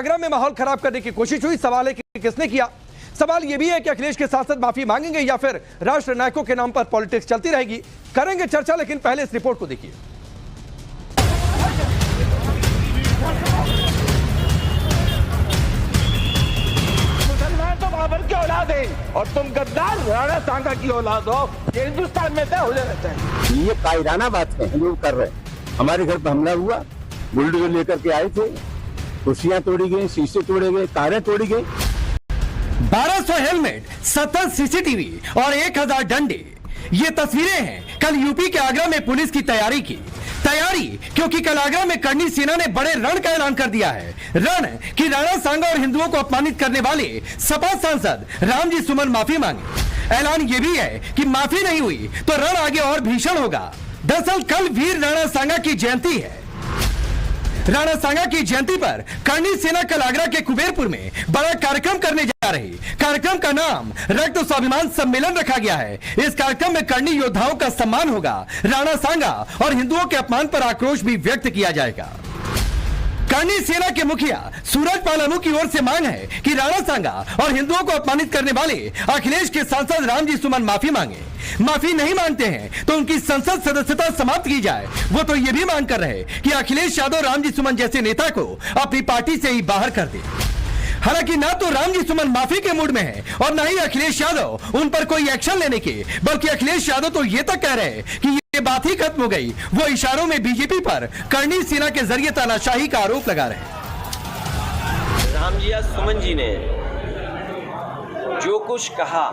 आगरा में माहौल खराब करने की कोशिश हुई। सवाल है कि किसने किया। सवाल यह भी है कि अखिलेश के सांसद माफी मांगेंगे या फिर राष्ट्र नायकों के नाम पर पॉलिटिक्स चलती रहेगी। करेंगे चर्चा, लेकिन पहले इस रिपोर्ट को देखिए। मुसलमान तो बाबर की औलाद है और तुम गद्दार राणा सांगा की औलाद हो। ये हिंदुस्तान में तय हो जाना चाहिए। ये कायराना बात है लोग कर रहे हैं। हमारे घर पर हमला हुआ, बुलडोजर लेकर के आए थे, कुर्सियां तोड़ी गई, शीशे तोड़े गए, कारें तोड़ी गई। 1200 हेलमेट, 70 सीसीटीवी और 1000 डंडे। ये तस्वीरें हैं कल यूपी के आगरा में पुलिस की तैयारी की। तैयारी क्योंकि कल आगरा में करनी सेना ने बड़े रण का ऐलान कर दिया है। रण कि राणा सांगा और हिंदुओं को अपमानित करने वाले सपा सांसद रामजी सुमन माफी मांगे। ऐलान ये भी है कि माफी नहीं हुई तो रण आगे और भीषण होगा। दरअसल कल वीर राणा सांगा की जयंती है। राणा सांगा की जयंती पर करनी सेना कल आगरा के कुबेरपुर में बड़ा कार्यक्रम करने जा रही। कार्यक्रम का नाम रक्त स्वाभिमान सम्मेलन रखा गया है। इस कार्यक्रम में करनी योद्धाओं का सम्मान होगा। राणा सांगा और हिंदुओं के अपमान पर आक्रोश भी व्यक्त किया जाएगा। करनी सेना के मुखिया सूरज पालामू की ओर से मांग है कि राणा सांगा और हिंदुओं को अपमानित करने वाले अखिलेश के सांसद रामजी सुमन माफी मांगे। माफी नहीं मांगते हैं तो उनकी संसद सदस्यता समाप्त की जाए। वो तो ये भी मांग कर रहे कि अखिलेश यादव रामजी सुमन जैसे नेता को अपनी पार्टी से ही बाहर कर दे। हालांकि ना तो रामजी सुमन माफी के मूड में है और ना ही अखिलेश यादव उन पर कोई एक्शन लेने के, बल्कि अखिलेश यादव तो ये तक कह रहे हैं कि ये बात ही खत्म हो गई। वो इशारों में बीजेपी पर करनी सेना के जरिए तानाशाही का आरोप लगा रहे हैं। रामजी सुमन जी ने जो कुछ कहा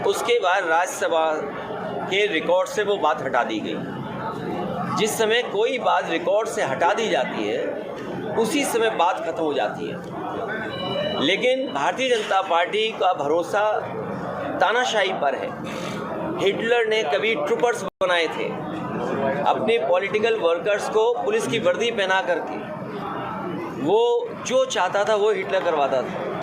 उसके बाद राज्यसभा के रिकॉर्ड से वो बात हटा दी गई। जिस समय कोई बात रिकॉर्ड से हटा दी जाती है उसी समय बात खत्म हो जाती है। लेकिन भारतीय जनता पार्टी का भरोसा तानाशाही पर है। हिटलर ने कभी ट्रूपर्स बनाए थे, अपने पॉलिटिकल वर्कर्स को पुलिस की वर्दी पहना करके वो जो चाहता था वो हिटलर करवाता था।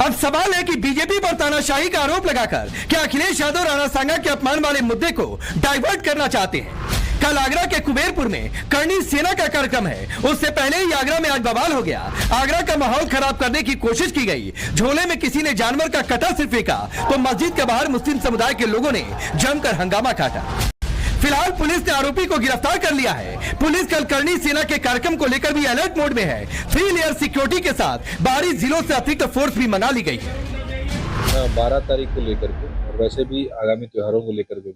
अब सवाल है कि बीजेपी पर तानाशाही का आरोप लगाकर क्या अखिलेश यादव राणा सांगा के अपमान वाले मुद्दे को डाइवर्ट करना चाहते हैं। कल आगरा के कुबेरपुर में करनी सेना का कार्यक्रम है। उससे पहले ही आगरा में आज बवाल हो गया। आगरा का माहौल खराब करने की कोशिश की गई। झोले में किसी ने जानवर का कटा सिर फेंका तो मस्जिद के बाहर मुस्लिम समुदाय के लोगों ने जमकर हंगामा काटा। फिलहाल पुलिस ने आरोपी को गिरफ्तार कर लिया है। पुलिस कल करनी सेना के कार्यक्रम को लेकर भी अलर्ट मोड में है। 3 लेयर सिक्योरिटी के साथ बाहरी जिलों से अतिरिक्त फोर्स भी मंगा ली गई है। 12 तारीख को लेकर के और वैसे भी आगामी त्योहारों को लेकर के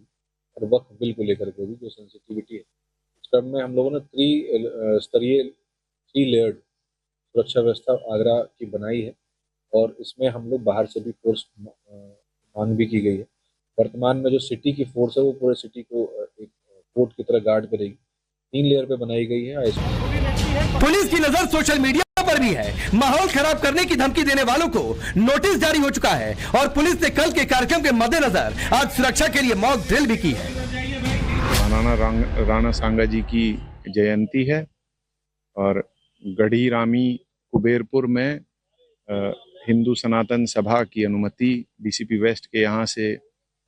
और वक्फ बिल को लेकर के भी जो सेंसिटिविटी है, इस क्रम में हम लोगों ने 3 लेयर्ड सुरक्षा व्यवस्था आगरा की बनाई है और इसमें हम लोग बाहर से भी फोर्स मांग भी की गई है। वर्तमान में जो सिटी की फोर्स है वो पूरे सिटी को एक कोर्ट की तरह गार्ड करेगी। 3 लेयर पे बनाई गई है। पुलिस की नजर सोशल मीडिया पर भी है। माहौल खराब करने की धमकी देने वालों को नोटिस जारी हो चुका है और पुलिस ने कल के कार्यक्रम के मद्देनजर आज सुरक्षा के लिए मॉक ड्रिल भी की है। राणा सांगा जी की जयंती है और गढ़ी रामी कुबेरपुर में हिंदू सनातन सभा की अनुमति डीसीपी वेस्ट के यहाँ से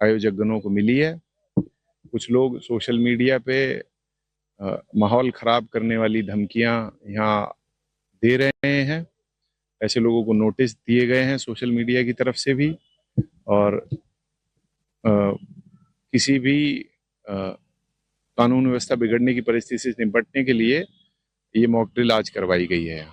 आयोजकगणों को मिली है। कुछ लोग सोशल मीडिया पे माहौल खराब करने वाली धमकियां यहाँ दे रहे हैं। ऐसे लोगों को नोटिस दिए गए हैं सोशल मीडिया की तरफ से भी और किसी भी कानून व्यवस्था बिगड़ने की परिस्थिति से निपटने के लिए ये मॉक ड्रिल आज करवाई गई है।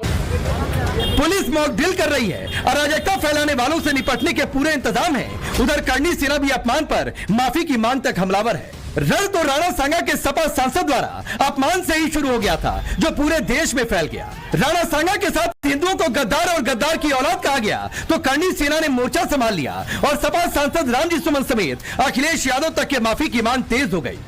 पुलिस मॉक ड्रिल कर रही है। अराजकता फैलाने वालों से निपटने के पूरे इंतजाम है। उधर करनी सेना भी अपमान पर माफी की मांग तक हमलावर है। रण तो राणा सांगा के सपा सांसद द्वारा अपमान से ही शुरू हो गया था जो पूरे देश में फैल गया। राणा सांगा के साथ हिंदुओं को गद्दार और गद्दार की औलाद कहा गया तो करनी सेना ने मोर्चा संभाल लिया और सपा सांसद रामजी सुमन समेत अखिलेश यादव तक के माफी की मांग तेज हो गई।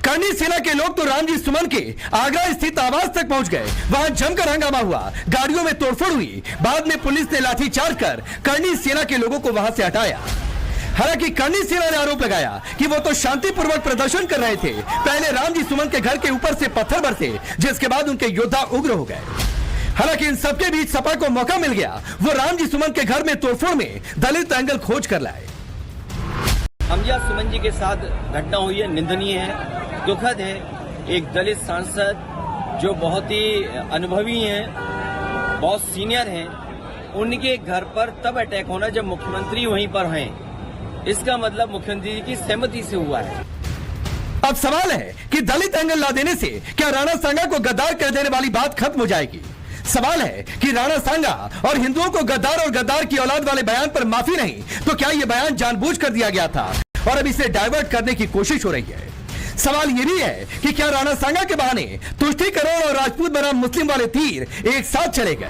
करनी सेना के लोग तो रामजी सुमन के आगरा स्थित आवास तक पहुंच गए। वहां जमकर हंगामा हुआ, गाड़ियों में तोड़फोड़ हुई। बाद में पुलिस ने लाठीचार्ज कर करनी सेना के लोगों को वहां से हटाया। हालांकि करनी सेना ने आरोप लगाया कि वो तो शांतिपूर्वक प्रदर्शन कर रहे थे। पहले रामजी सुमन के घर के ऊपर से पत्थर बरसे जिसके बाद उनके योद्धा उग्र हो गए। हालांकि इन सबके बीच सपा को मौका मिल गया। वो रामजी सुमन के घर में तोड़फोड़ में दलित एंगल खोज कर लाए। रामजी सुमन जी के साथ घटना हुई है, निंदनीय है, दुखद है। एक दलित सांसद जो बहुत ही अनुभवी हैं बहुत सीनियर हैं, उनके घर पर तब अटैक होना जब मुख्यमंत्री वहीं पर हैं। इसका मतलब मुख्यमंत्री जी की सहमति से हुआ है। अब सवाल है कि दलित एंगल ला देने से क्या राणा सांगा को गद्दार कर देने वाली बात खत्म हो जाएगी? सवाल है कि राणा सांगा और हिंदुओं को गद्दार और गद्दार की औलाद वाले बयान पर माफी नहीं तो क्या यह बयान जानबूझकर दिया गया था और अब इसे डाइवर्ट करने की कोशिश हो रही है? सवाल यह भी है कि क्या राणा सांगा के बहाने तुष्टीकरण और राजपूत बनाम मुस्लिम वाले तीर एक साथ चले गए?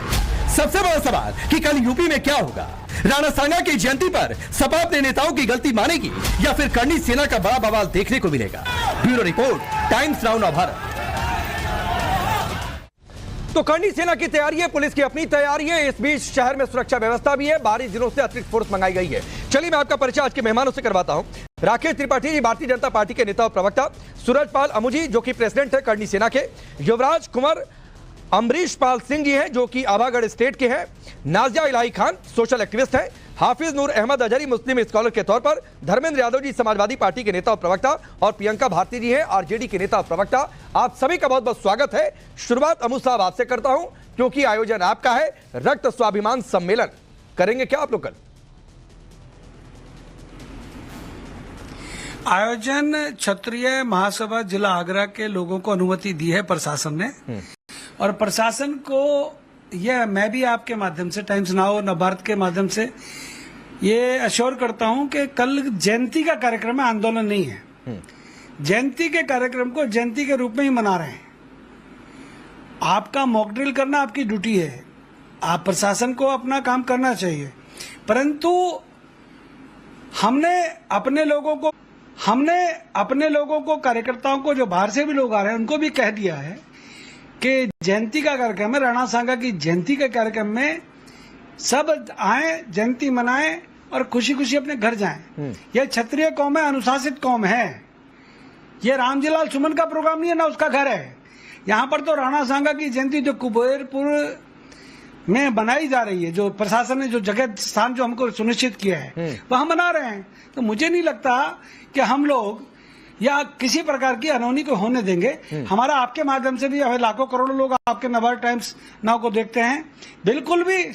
सबसे बड़ा सवाल कि कल यूपी में क्या होगा? राणा सांगा की जयंती पर सपा अपने नेताओं की गलती मानेगी या फिर करनी सेना का बड़ा बवाल देखने को मिलेगा? Bureau report, times now Bharat. तो करनी सेना की तैयारी है, पुलिस की अपनी तैयारी है, इस बीच शहर में सुरक्षा व्यवस्था भी है, बाहरी जिलों से अतिरिक्त फोर्स मंगाई गई है। चलिए मैं आपका परिचय आज के मेहमानों से करवाता हूं। राकेश त्रिपाठी जी भारतीय जनता पार्टी के नेता और प्रवक्ता, सूरजपाल अमुजी जो कि प्रेसिडेंट है करनी सेना के, युवराज कुमार अमरीश पाल सिंह जी हैं जो कि आभागढ़ स्टेट के हैं, नाजिया इलाही खान सोशल एक्टिविस्ट हैं, हाफिज नूर अहमद अजहरी मुस्लिम स्कॉलर के तौर पर, धर्मेंद्र यादव जी समाजवादी पार्टी के नेता और प्रवक्ता और प्रियंका भारती जी हैं आरजेडी के नेता और प्रवक्ता। आप सभी का बहुत बहुत स्वागत है। शुरुआत अमू साहब आपसे करता हूं क्योंकि आयोजन आपका है, रक्त स्वाभिमान सम्मेलन करेंगे क्या आप लोग कल? आयोजन क्षत्रिय महासभा जिला आगरा के लोगों को अनुमति दी है प्रशासन ने, और प्रशासन को यह मैं भी आपके माध्यम से टाइम्स नाउ और नवभारत के माध्यम से ये अश्योर करता हूं कि कल जयंती का कार्यक्रम है, आंदोलन नहीं है। जयंती के कार्यक्रम को जयंती के रूप में ही मना रहे हैं। आपका मॉक ड्रिल करना आपकी ड्यूटी है, आप प्रशासन को अपना काम करना चाहिए, परंतु हमने अपने लोगों को कार्यकर्ताओं को जो बाहर से भी लोग आ रहे हैं उनको भी कह दिया है कि जयंती का कार्यक्रम है, राणा सांगा की जयंती के कार्यक्रम में सब आए, जयंती मनाएं और खुशी खुशी अपने घर जाएं। यह क्षत्रिय कौम है, अनुशासित कौम है। यह रामजीलाल सुमन का प्रोग्राम नहीं है ना उसका घर है। यहाँ पर तो राणा सांगा की जयंती जो कुबेरपुर में बनाई जा रही है, जो प्रशासन ने जो जगह स्थान जो हमको सुनिश्चित किया है वह मना रहे हैं। तो मुझे नहीं लगता कि हम लोग या किसी प्रकार की अनहोनी को होने देंगे। हमारा आपके माध्यम से भी हमें लाखों करोड़ों लोग आपके नवभारत टाइम्स नाउ को देखते हैं, बिल्कुल भी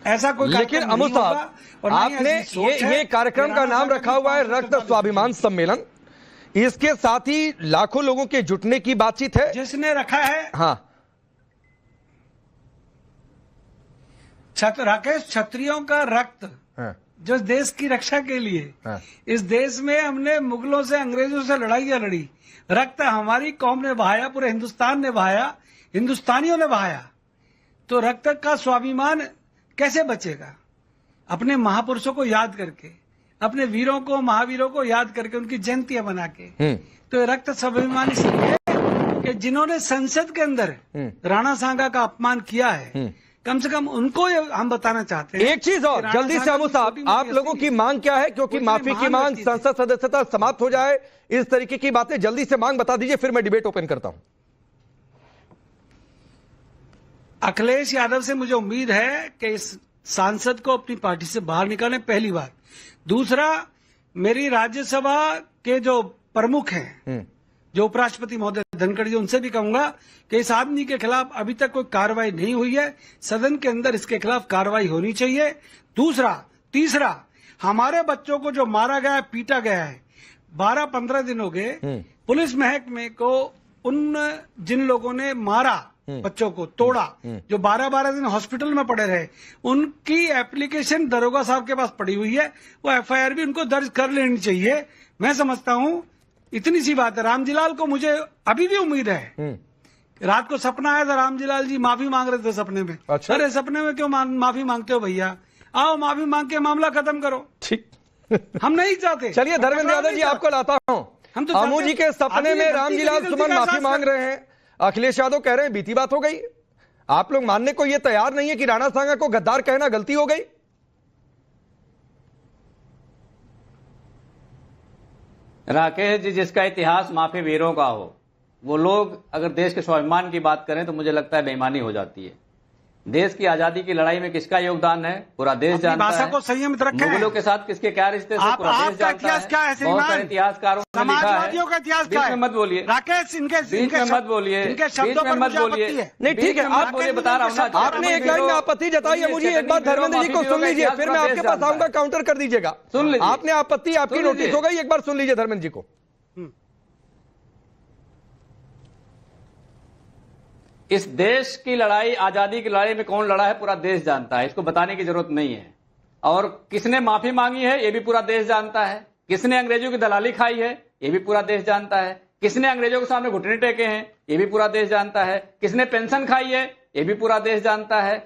ऐसा कोई लेकिन अमू साहब आपने ये कार्यक्रम का नाम रखा हुआ है रक्त स्वाभिमान सम्मेलन, इसके साथ ही लाखों लोगों के जुटने की बातचीत है जिसने रखा है। हाँ राकेश, क्षत्रियों का रक्त जो देश की रक्षा के लिए इस देश में हमने मुगलों से अंग्रेजों से लड़ाइयां लड़ी, रक्त हमारी कौम ने बहाया, पूरे हिंदुस्तान ने बहाया, हिंदुस्तानियों ने बहाया, तो रक्त का स्वाभिमान कैसे बचेगा? अपने महापुरुषों को याद करके, अपने वीरों को महावीरों को याद करके, उनकी जयंतियां बना के। तो रक्त स्वाभिमान इसलिए कि जिन्होंने संसद के अंदर राणा सांगा का अपमान किया है, कम से कम उनको हम बताना चाहते हैं। एक चीज और जल्दी से अमू साहब, आप लोगों की मांग क्या है? क्योंकि माफी की मांग, संसद सदस्यता समाप्त हो जाए, इस तरीके की बातें जल्दी से मांग बता दीजिए, फिर मैं डिबेट ओपन करता हूं। अखिलेश यादव से मुझे उम्मीद है कि इस सांसद को अपनी पार्टी से बाहर निकालें, पहली बात। दूसरा, मेरी राज्यसभा के जो प्रमुख हैं, जो उपराष्ट्रपति महोदय धनखड़ जी, उनसे भी कहूंगा कि इस आदमी के खिलाफ अभी तक कोई कार्रवाई नहीं हुई है, सदन के अंदर इसके खिलाफ कार्रवाई होनी चाहिए। तीसरा, हमारे बच्चों को जो मारा गया है, पीटा गया है, 12-15 दिन हो गए, पुलिस महकमे को उन जिन लोगों ने मारा बच्चों को, तोड़ा, जो 12-12 दिन हॉस्पिटल में पड़े रहे, उनकी एप्लीकेशन दरोगा साहब के पास पड़ी हुई है, वो एफआईआर भी उनको दर्ज कर लेनी चाहिए। मैं समझता हूं इतनी सी बात है। रामजीलाल को मुझे अभी भी उम्मीद है, रात को सपना आया था, रामजीलाल जी माफी मांग रहे थे सपने में। अच्छा? अरे सपने में क्यों माफी मांगते हो भैया? आओ माफी मांग के मामला खत्म करो। ठीक हम नहीं चाहते। चलिए धर्मेंद्र यादव जी आपको लाता हूं। हम तो अमू जी के सपने में रामजीलाल सुमन माफी मांग रहे हैं, अखिलेश यादव कह रहे हैं बीती बात हो गई। आप लोग मानने को ये तैयार नहीं है कि राणा सांगा को गद्दार कहना गलती हो गई? राकेश जी, जिसका इतिहास माफी वीरों का हो, वो लोग अगर देश के स्वाभिमान की बात करें तो मुझे लगता है बेईमानी हो जाती है। देश की आजादी की लड़ाई में किसका योगदान है पूरा देश अपनी जानता भाषा है। को संयमित रखें। मुगलों के साथ किसके क्या रिश्ते थे पूरा देश आपका जानता इतिहास है। क्या है बहुत श्रीमान? सारे इतिहासकारों ने लिखा है। समाजवादियों का इतिहास क्या बीच है? में मत बोलिए, राकेश, इनके बीच में मत बोलिए, इनके बीच शब्दों में पर मत मुझे बोलिए। आपत्ति है। नहीं, ठीक है, बीच में मत आप बोलिए, बता रहा हूँ ना। आपने एक लाइन में आपत्ति जताई है, मुझे एक बार धर्मेंद्र जी को सुन लीजिए, फिर मैं आपके पास आऊंगा, काउंटर कर दीजिएगा। सुन लीजिए। आपने आपत्ति, आपकी सुन नोटिस लीजिए। हो गई, एक बार सुन लीजिए धर्मेंद्र जी को। इस देश की लड़ाई, आजादी की लड़ाई में कौन लड़ा है पूरा देश जानता है, इसको बताने की जरूरत नहीं है। और किसने माफी मांगी है ये भी पूरा देश जानता है। किसने अंग्रेजों की दलाली खाई है ये भी पूरा देश जानता है। किसने अंग्रेजों के सामने घुटने टेके हैं ये भी पूरा देश जानता है। किसने पेंशन खाई है ये भी पूरा देश जानता है।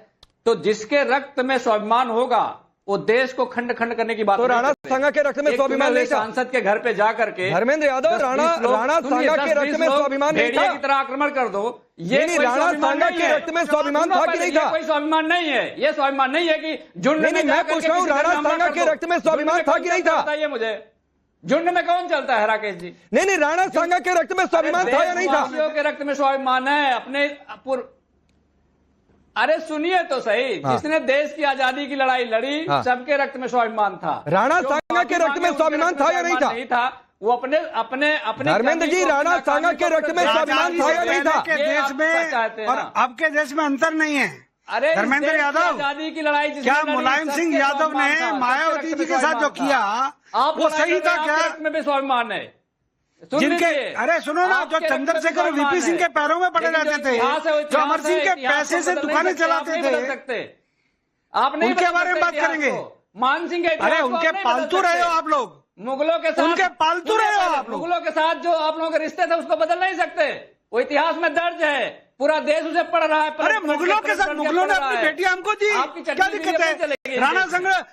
तो जिसके रक्त में स्वाभिमान होगा वो देश को खंड खंड करने की बात तो नहीं राणा करते। सांगा के रक्त में एक स्वाभिमान नहीं था। सांसद के घर पे जा करके धर्मेंद्र यादव, राणा सांगा के रक्त में स्वाभिमान नहीं था। की तरह आक्रमण कर दो, ये नहीं, कोई राणा स्वाभिमान सांगा नहीं के है। रक्त में स्वाभिमान था कि नहीं ये था? कोई स्वाभिमान नहीं है। ये स्वाभिमान नहीं है कि झुंड नहीं, में मैं पूछ रहा हूं, राणा सांगा के रक्त में स्वाभिमान था कि नहीं था? बताइए मुझे, झुंड में कौन चलता है राकेश जी? नहीं, राणा सांगा के रक्त में स्वाभिमान था या नहीं था? देशवासियों के रक्त में स्वाभिमान है अपने अरे सुनिए तो सही, जिसने देश की आजादी की लड़ाई लड़ी सबके रक्त में स्वाभिमान था। राणा सांगा के रक्त में स्वाभिमान था या नहीं था? नहीं था। वो अपने अपने अपने धर्मेंद्र जी, राणा सांगा के रक्त में स्वाभिमान था या नहीं था? के देश में और अब के देश में अंतर नहीं है। अरे धर्मेंद्र यादव, आजादी की लड़ाई क्या मुलायम सिंह यादव ने मायावती जी के साथ जो किया वो सही था क्या? में भी स्वाभिमान है। जिनके अरे सुनो ना, जो चंद्रशेखर और वीपी सिंह के पैरों में पड़े रहते थे, जो अमर सिंह के पैसे से दुकानें चलाते थे, आप नहीं उनके बारे में बात करेंगे। मान सिंह के अरे उनके पालतू रहे हो आप लोग, मुगलों के साथ, उनके पालतू रहे हो आप लोग। मुगलों के साथ जो आप लोगों के रिश्ते थे उसको बदल नहीं सकते, वो इतिहास में दर्ज है, पूरा देश उसे पढ़ रहा है। अरे मुगलों के साथ मुगलों ने अपनी बेटियां हमको दी, क्या दिक्कत है?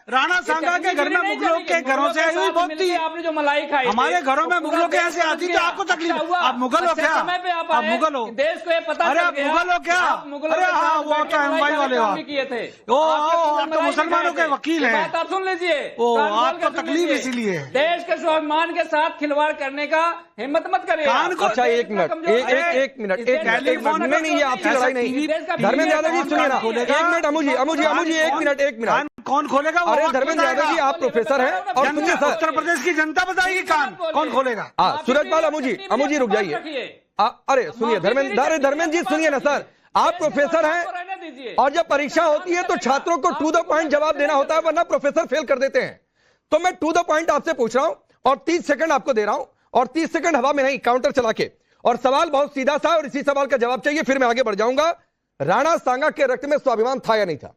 राणा सांगा के घर में मुगलों के घरों से हुई बहुत थी। आपने जो मलाई खाई, हमारे घरों में मुगलों के ऐसे आती तो आपको तकलीफ। आप मुगल हो क्या? आप मुगल हो? देश को ये पता अरे आप मुगल हो क्या? अरे हाँ, वो क्या एम्बाई वाले हो आप? किए थे। आप तो मुसलमानों के वकील हैं। आप सुन लीजिए, आपको तकलीफ इसीलिए। देश के स्वाभिमान के साथ खिलवाड़ करने का हिम्मत मत करिए। अच्छा, एक मिनट, एक मिनट, नहीं, ये आपकी लड़ाई नहीं। धर्मेंद्र यादव जी सुनिए ना, एक मिनट, अमुजी, एक मिनट। कौन खोलेगा? अरे धर्मेंद्र यादव जी, आप प्रोफेसर हैं और सुनिए सर, उत्तर प्रदेश की जनता बताएगी कान कौन खोलेगा? सूरजपाल, अमुजी रुक जाइए। अरे सुनिए धर्मेंद्र जी सुनिए ना सर, आप प्रोफेसर हैं और जब परीक्षा होती है तो छात्रों को टू द पॉइंट जवाब देना होता है, वरना प्रोफेसर फेल कर देते हैं। तो मैं टू द पॉइंट आपसे पूछ रहा हूं और 30 सेकंड आपको दे रहा हूं, और 30 सेकंड हवा में नहीं, काउंटर चला के। और सवाल बहुत सीधा सा, और इसी सवाल का जवाब चाहिए, फिर मैं आगे बढ़ जाऊंगा। राणा सांगा के रक्त में स्वाभिमान था या नहीं था?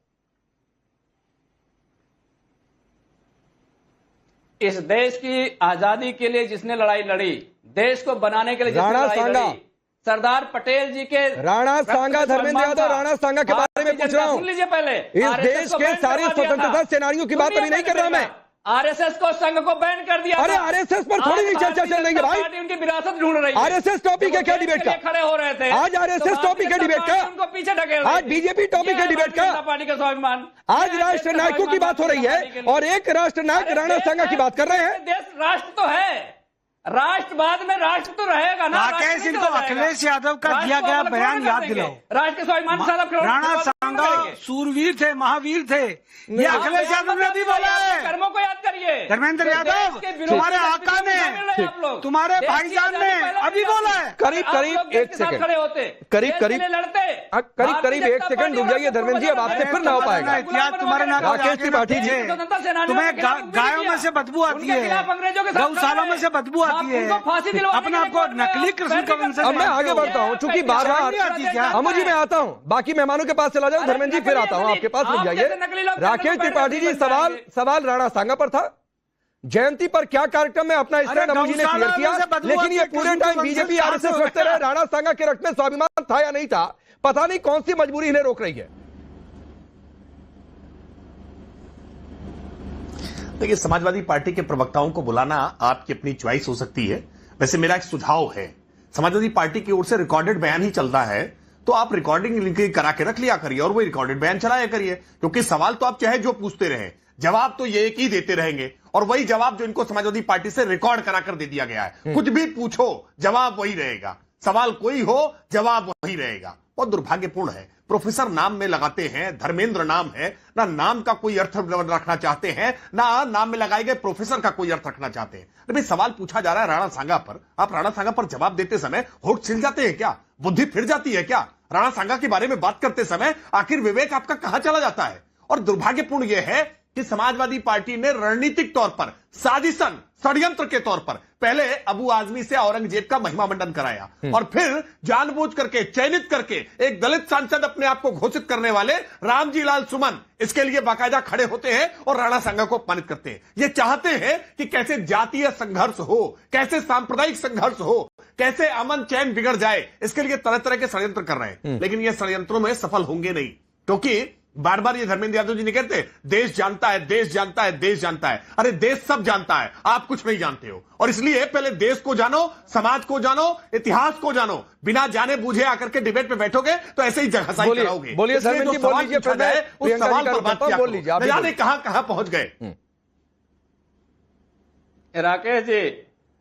इस देश की आजादी के लिए जिसने लड़ाई लड़ी, देश को बनाने के लिए जिसने राणा लड़ाई सांगा। लड़ी, सरदार पटेल जी के राणा सांगा, धर्मेंद्र यादव राणा सांगा के बारे में पूछ रहा हूं। सुन लीजिए पहले, इस देश के सारे स्वतंत्रता सेनानियों की बात अभी नहीं कर रहा मैं। आरएसएस को, संघ को बैन कर दिया। अरे आरएसएस पर थोड़ी भी चर्चा चल रही है भाई। पार्टी उनकी विरासत ढूंढ रही है। आरएसएस टॉपिक है क्या डिबेट का? खड़े हो रहे थे आज आरएसएस टॉपिक है डिबेट का? उनको पीछे ढकेल। आज बीजेपी टॉपिक है डिबेट का? पार्टी का स्वाभिमान। आज राष्ट्र नायकों की बात हो रही है और एक राष्ट्र नायक राणा सांगा की बात कर रहे हैं। देश राष्ट्र तो है, राष्ट्रवाद में राष्ट्र तो रहेगा ना। राकेश, इनको अखिलेश यादव का दिया गया बयान याद दिलाओ। राष्ट्र के स्वाभिमान से अलग राणा सांगा सूरवीर थे, महावीर थे, ये अखिलेश यादव ने भी बोला है। कर्मों को याद करिए। धर्मेंद्र यादव, तुम्हारे आका ने, तुम्हारे भाईजान ने अभी बोला है। करीब एक सेकंड, खड़े होते, करीब एक सेकंड रुक जाइए धर्मेंद्र जी, अब आपसे फिर ना हो पाएगा। इतिहास तुम्हारे नाम राकेश त्रिपाठी जी, तुम्हें गायों में से बदबू आती है, गौशालों में से बदबू आती है, अपने आपको नकली कृष्ण का वंशज। अब मैं आगे बढ़ता हूँ, चूंकि बार-बार अमुजी मैं आता हूँ, बाकी मेहमानों के पास चला जाऊँ। धर्मेंद्र जी फिर आता हूँ आपके पास, रुक जाइए। राकेश त्रिपाठी जी, सवाल राणा सांगा पर था। जयंती पर क्या कार्यक्रम है अपना स्टैंड अमुजी ने क्लियर किया, लेकिन ये पूरे टाइम बीजेपी आरएसएस रखते रहे। राणा सांगा के रक्त में स्वाभिमान था या नहीं था, पता नहीं कौन सी मजबूरी इन्हें रोक रही है। देखिए, समाजवादी पार्टी के प्रवक्ताओं को बुलाना आपकी अपनी च्वाइस हो सकती है। वैसे मेरा एक सुझाव है, समाजवादी पार्टी की ओर से रिकॉर्डेड बयान ही चलता है, तो आप रिकॉर्डिंग करा के रख लिया करिए और वो रिकॉर्डेड बयान चलाया करिए, क्योंकि सवाल तो आप चाहे जो पूछते रहे, जवाब तो ये एक ही देते रहेंगे, और वही जवाब जो इनको समाजवादी पार्टी से रिकॉर्ड करा कर दे दिया गया है। कुछ भी पूछो, जवाब वही रहेगा, सवाल कोई हो, जवाब वही रहेगा। बहुत दुर्भाग्यपूर्ण है। प्रोफेसर नाम में लगाते हैं, धर्मेंद्र नाम है ना, नाम का कोई अर्थ रखना चाहते हैं ना नाम में लगाए गए प्रोफेसर का कोई अर्थ रखना चाहते हैं। अरे सवाल पूछा जा रहा है राणा सांगा पर, आप राणा सांगा पर जवाब देते समय होठ छिल जाते हैं क्या? बुद्धि फिर जाती है क्या? राणा सांगा के बारे में बात करते समय आखिर विवेक आपका कहां चला जाता है? और दुर्भाग्यपूर्ण यह है कि समाजवादी पार्टी ने रणनीतिक तौर पर, साजिशन, षड्यंत्र के तौर पर पहले अबू आजमी से औरंगजेब का महिमा मंडन कराया और फिर जानबूझ करके, चयनित करके एक दलित सांसद अपने आप को घोषित करने वाले रामजी लाल सुमन इसके लिए बाकायदा खड़े होते हैं और राणा सांगा को अपमानित करते हैं। ये चाहते हैं कि कैसे जातीय संघर्ष हो, कैसे सांप्रदायिक संघर्ष हो, कैसे अमन चैन बिगड़ जाए, इसके लिए तरह तरह के षड्यंत्र कर रहे हैं। लेकिन ये षड्यंत्रों में सफल होंगे नहीं, क्योंकि बार बार ये धर्मेंद्र यादव जी नहीं कहते देश जानता है, देश जानता है, देश जानता है। अरे देश सब जानता है, आप कुछ नहीं जानते हो। और इसलिए पहले देश को जानो, समाज को जानो, इतिहास को जानो। बिना जाने बूझे आकर के डिबेट पे बैठोगे तो ऐसे ही जगहसाई कराओगे। बोलिए धर्मेंद्र जी, बोल लीजिए, उस सवाल पर बात किया बोल लीजिए, न जाने कहां पहुंच गए।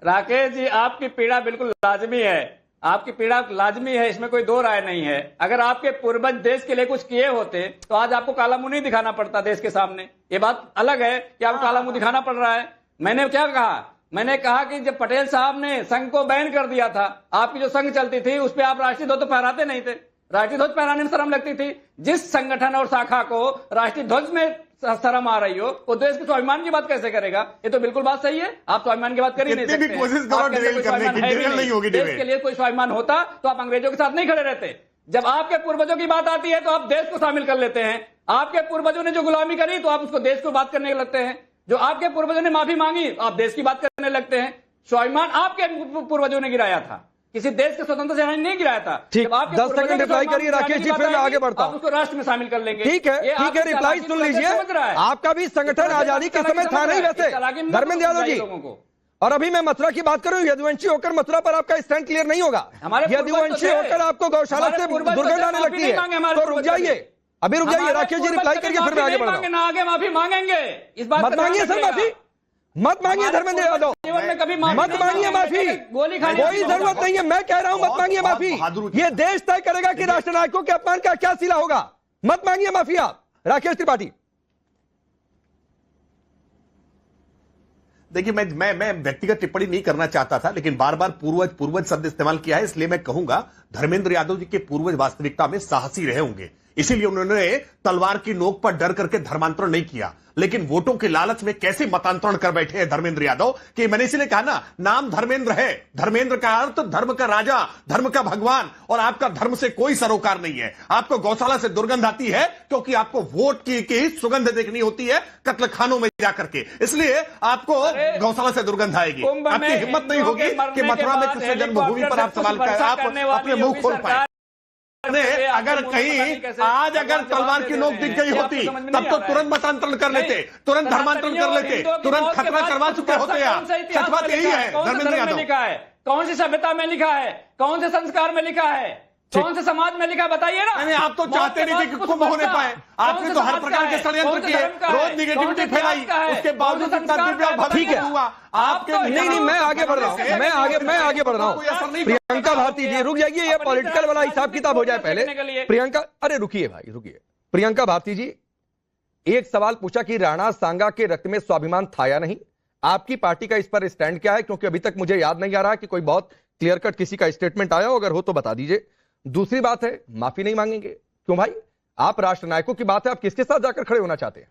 राकेश जी आपकी पीड़ा बिल्कुल लाजमी है, आपकी पीड़ा लाजमी है, इसमें कोई दो राय नहीं है। अगर आपके पूर्वज देश के लिए कुछ किए होते तो आज आपको काला मुंह नहीं दिखाना पड़ता देश के सामने। ये बात अलग है कि आपको काला मुंह दिखाना पड़ रहा है। मैंने क्या कहा? मैंने कहा कि जब पटेल साहब ने संघ को बैन कर दिया था, आपकी जो संघ चलती थी उस पर आप राष्ट्रीय ध्वज तो फहराते नहीं थे, राष्ट्रीय ध्वज फहराने में शर्म लगती थी। जिस संगठन और शाखा को राष्ट्रीय ध्वज में शर्म आ रही हो वो देश के स्वाभिमान की बात कैसे करेगा? ये तो बिल्कुल बात सही है, आप स्वाभिमान की बात कर ही नहीं सकते। कोशिश करो डिरेल करने की, डिरेल नहीं होगी। देश के लिए कोई स्वाभिमान होता तो आप अंग्रेजों के साथ नहीं खड़े रहते। जब आपके पूर्वजों की बात आती है तो आप देश को शामिल कर लेते हैं। आपके पूर्वजों ने जो गुलामी करी तो आप उसको देश को बात करने लगते हैं। जो आपके पूर्वजों ने माफी मांगी आप देश की बात करने लगते हैं। स्वाभिमान आपके पूर्वजों ने गिराया था, किसी देश के स्वतंत्र सेनानी नहीं गिराया था। ठीक, 10 सेकंड रिप्लाई करिए राकेश जी, फिर मैं आगे बढ़ता हूं। उसको राष्ट्र में शामिल कर लेंगे। ठीक है, रिप्लाई सुन लीजिए। आपका भी संगठन आजादी के समय था नहीं वैसे धर्मेंद्र यादव जी। और अभी मैं मथुरा की बात करूं, यदुवंशी होकर मथुरा पर आपका स्टैंड क्लियर नहीं होगा। यदुवंशी होकर आपको गौशाला से दुर्गंध आने लगती है तो रुक जाइए, अभी रुक जाइए। राकेश जी रिप्लाई करिए, फिर मैं आगे बढ़ रहा हूं। आगे माफी मांगेंगे, इस बात मत मांगिए सर माफी, मत मांगिए धर्मेंद्र यादव, मत मांगिए माफी, कोई जरूरत नहीं है। मैं कह रहा हूं मत मांगिए माफी, ये देश तय करेगा कि राष्ट्र नायकों के अपमान का क्या सिला होगा। मत मांगिए माफी आप। राकेश त्रिपाठी, देखिए मैं व्यक्तिगत टिप्पणी नहीं करना चाहता था, लेकिन बार बार पूर्वज शब्द इस्तेमाल किया है, इसलिए मैं कहूंगा धर्मेंद्र यादव जी के पूर्वज वास्तविकता में साहसी रहे होंगे, इसीलिए उन्होंने तलवार की नोक पर डर करके धर्मांतरण नहीं किया। लेकिन वोटों के लालच में कैसे मतांतरण कर बैठे हैं धर्मेंद्र यादव कि मैंने इसलिए कहा ना, नाम धर्मेंद्र है, धर्मेंद्र का अर्थ धर्म का राजा, धर्म का भगवान, और आपका धर्म से कोई सरोकार नहीं है। आपको गौशाला से दुर्गंध आती है क्योंकि आपको वोट की सुगंध देखनी होती है कत्ल खानों में जाकर के, इसलिए आपको गौशाला से दुर्गंध आएगी। आपकी हिम्मत नहीं होगी कि मथुरा में कृष्ण जन्मभूमि पर आप सवाल करें, आप अपने मुंह खोल पाए। अगर कहीं आज अगर तलवार की नोक दिख गई होती तब तो तुरंत मतांतरण कर लेते, तुरंत धर्मांतरण कर लेते, तुरंत खतरा करवा चुके होते आप। सच बात यही है धर्मेंद्र यादव। कौन सी सभ्यता में लिखा है, कौन से संस्कार में लिखा है, कौन से समाज में लिखा, बताइए ना। नहीं, आप तो चाहते नहीं थे कि कुंभ होने पाए, आपने तो हर प्रकार के षड्यंत्र किए, रोज निगेटिविटी फैलाई, उसके बावजूद ठीक है आपके। नहीं, मैं आगे बढ़ रहा हूँ, मैं आगे बढ़ रहा हूँ। प्रियंका भारती जी रुक जाइए, ये पॉलिटिकल वाला हिसाब किताब हो जाए पहले। प्रियंका, अरे रुकिए भाई रुकिए। प्रियंका भारती जी, एक सवाल पूछा कि राणा सांगा के रक्त में स्वाभिमान था या नहीं, आपकी पार्टी का इस पर स्टैंड क्या है? क्योंकि अभी तक मुझे याद नहीं आ रहा कि कोई बहुत क्लियर कट किसी का स्टेटमेंट आया हो, अगर हो तो बता दीजिए। दूसरी बात है, माफी नहीं मांगेंगे क्यों भाई? आप राष्ट्र नायकों की बात है, आप किसके साथ जाकर खड़े होना चाहते हैं?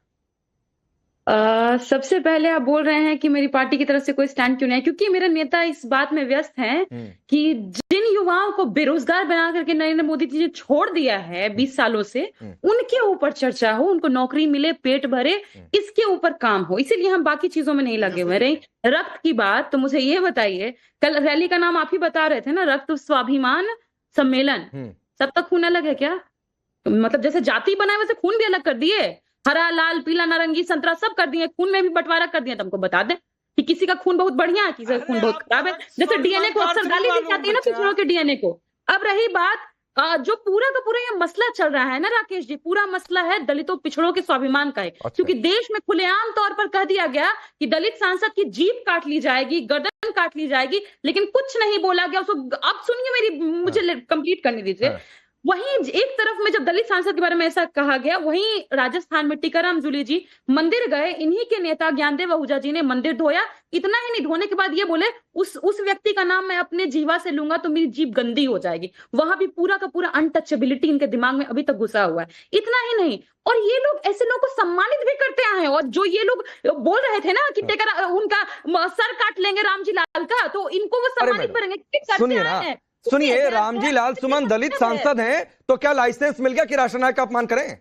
सबसे पहले आप बोल रहे हैं कि मेरी पार्टी की तरफ से कोई स्टैंड क्यों नहीं है, क्योंकि मेरे नेता इस बात में व्यस्त हैं कि जिन युवाओं को बेरोजगार बना करके नरेंद्र मोदी जी ने छोड़ दिया है 20 सालों से, उनके ऊपर चर्चा हो, उनको नौकरी मिले, पेट भरे, इसके ऊपर काम हो। इसीलिए हम बाकी चीजों में नहीं लगे हुए। रही रक्त की बात, तो मुझे ये बताइए, कल रैली का नाम आप ही बता रहे थे ना, रक्त स्वाभिमान सम्मेलन, सबका खून अलग है क्या? मतलब जैसे जाति बनाए वैसे खून भी अलग कर दिए, हरा लाल पीला नारंगी संतरा सब कर दिए, खून में भी बंटवारा कर दिया। तुमको बता दें कि किसी का खून बहुत बढ़िया है, किसी का खून बहुत खराब है। जैसे डीएनए को अक्सर गाली दी जाती है ना पिछड़ों के डीएनए को। अब रही बात जो पूरा का पूरा ये मसला चल रहा है ना राकेश जी, पूरा मसला है दलितों पिछड़ों के स्वाभिमान का है। क्योंकि देश में खुलेआम तौर पर कह दिया गया कि दलित सांसद की जीभ काट ली जाएगी, गर्दन काट ली जाएगी, लेकिन कुछ नहीं बोला गया उसको। अब सुनिए मेरी, मुझे कंप्लीट करने दीजिए। वहीं एक तरफ में जब दलित सांसद के बारे में ऐसा कहा गया, वहीं राजस्थान में टीकाराम जूली जी मंदिर गए, इन्हीं के नेता ज्ञानदेव आहूजा जी ने मंदिर धोया। इतना ही नहीं, धोने के बाद ये बोले उस व्यक्ति का नाम मैं अपने जीवा से लूंगा तो मेरी जीभ गंदी हो जाएगी। वहां भी पूरा का पूरा अनटचेबिलिटी इनके दिमाग में अभी तक घुसा हुआ है। इतना ही नहीं, और ये लोग ऐसे लोगों को सम्मानित भी करते आए हैं। और जो ये लोग बोल रहे थे ना कि उनका सर काट लेंगे रामजी लाल का, तो इनको वो सम्मानित करेंगे। सुनिए ना, सुनिए, रामजी लाल सुमन दलित सांसद हैं, तो क्या लाइसेंस मिल गया कि राष्ट्र नायक का अपमान करें?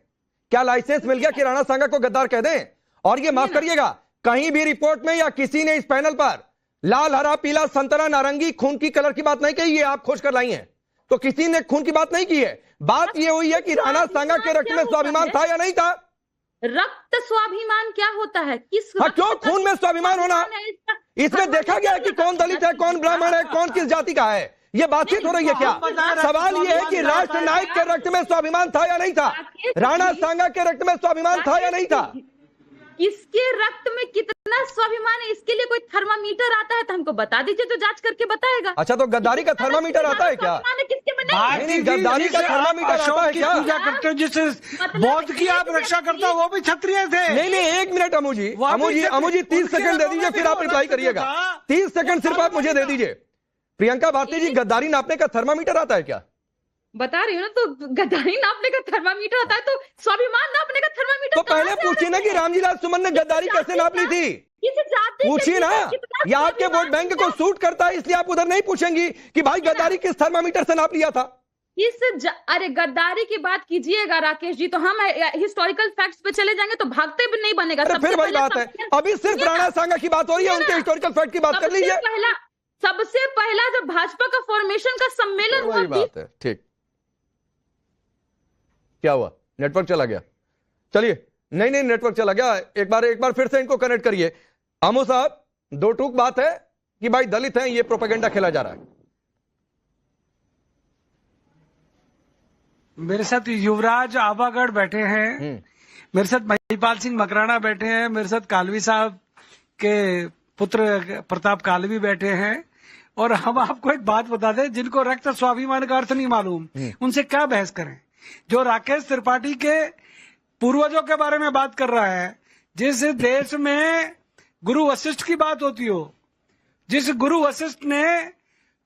क्या लाइसेंस मिल गया कि राणा सांगा को गद्दार कह दें? और ये माफ करिएगा, कहीं भी रिपोर्ट में या किसी ने इस पैनल पर लाल, हरा, पीला, संतरा, नारंगी, खून की कलर की बात नहीं कही है। आप खोज कर लाई हैं, तो किसी ने खून की बात नहीं की है। बात ये हुई है कि राणा सांगा के रक्त में स्वाभिमान था या नहीं था। रक्त स्वाभिमान क्या होता है? किस क्यों खून में स्वाभिमान होना? इसमें देखा गया है कि कौन दलित है, कौन ब्राह्मण है, कौन किस जाति का है। ये बातचीत हो रही है क्या? सवाल ये है कि राष्ट्र नायक के रक्त में स्वाभिमान था या नहीं था? राणा सांगा के रक्त में स्वाभिमान था या नहीं था? किसके रक्त में कितना स्वाभिमान है, इसके लिए कोई थर्मामीटर आता है तो हमको बता दीजिए, तो जांच करके बताएगा। अच्छा, तो गद्दारी का थर्मामीटर आता है क्या? नहीं, गद्दारी का थर्मामीटर आता है क्या? पूजा करते हो, जिस बौद्ध की आप रक्षा करते हो, वो भी क्षत्रिय थे। नहीं, एक मिनट अमू जी 30 सेकंड दे दीजिए, फिर आप रिप्लाई करिएगा। 30 सेकंड सिर्फ आप मुझे दे दीजिए। प्रियंका भारती जी, गद्दारी नापने का थर्मामीटर आता है क्या? बता रही हूँ ना, तो गद्दारी नापने का थर्मामीटर आता है, तो स्वाभिमान नापने का थर्मामीटर तो पहले पूछिए ना कि रामजी लाल सुमन ने गद्दारी कैसे नाप ली थी। पूछिए ना, या आपके वोट बैंक को सूट करता है इसलिए आप उधर नहीं पूछेंगी कि भाई गद्दारी किस थर्मामीटर से नाप लिया था। अरे गद्दारी की बात कीजिएगा राकेश जी, तो हम हिस्टोरिकल फैक्ट्स पे चले जाएंगे तो भागते भी नहीं बनेगा। फिर वही बात है, अभी सिर्फ राणा सांगा की बात हो रही है, उनके हिस्टोरिकल फैक्ट की बात कर लीजिए। सबसे पहला जब भाजपा का फॉर्मेशन का सम्मेलन हुआ, वही बात है। ठीक, क्या हुआ? नेटवर्क चला गया। चलिए, नहीं नेटवर्क चला गया। एक बार फिर से इनको कनेक्ट करिए। अमू साहब, दो टूक बात है कि भाई दलित हैं, ये प्रोपेगेंडा खेला जा रहा है। मेरे साथ युवराज आबागढ़ बैठे हैं, मेरे साथ महिपाल सिंह मकराना बैठे हैं, मेरे साथ कालवी साहब के पुत्र प्रताप कालवी बैठे हैं। और हम आपको एक बात बता दें, जिनको रक्त स्वाभिमान का अर्थ नहीं मालूम, उनसे क्या बहस करें। जो राकेश त्रिपाठी के पूर्वजों के बारे में बात कर रहा है, जिस देश में गुरु वशिष्ठ की बात होती हो, जिस गुरु वशिष्ठ ने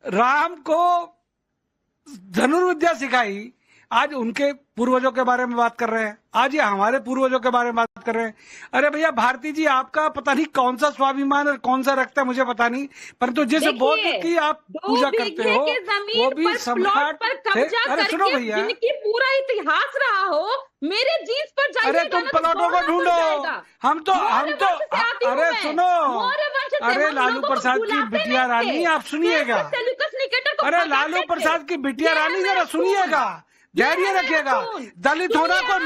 राम को धनुर्विद्या सिखाई, आज उनके पूर्वजों के बारे में बात कर रहे हैं। आज ये हमारे पूर्वजों के बारे में बात कर रहे हैं। अरे भैया भारती जी, आपका पता नहीं कौन सा स्वाभिमान और कौन सा रक्त है, मुझे पता नहीं, परंतु जिस बौद्ध की आप पूजा करते हो वो भी सम्राट थे। अरे सुनो भैया, जिनकी पूरा इतिहास रहा हो, मेरे जीन्स पर जाइए। अरे तुम प्लॉटों को ढूंढो, हम तो अरे सुनो, अरे लालू प्रसाद की बिटिया रानी, आप सुनिएगा। अरे लालू प्रसाद की बिटिया रानी, जरा सुनिएगा, धैर्य रखिएगा। दलित होना तो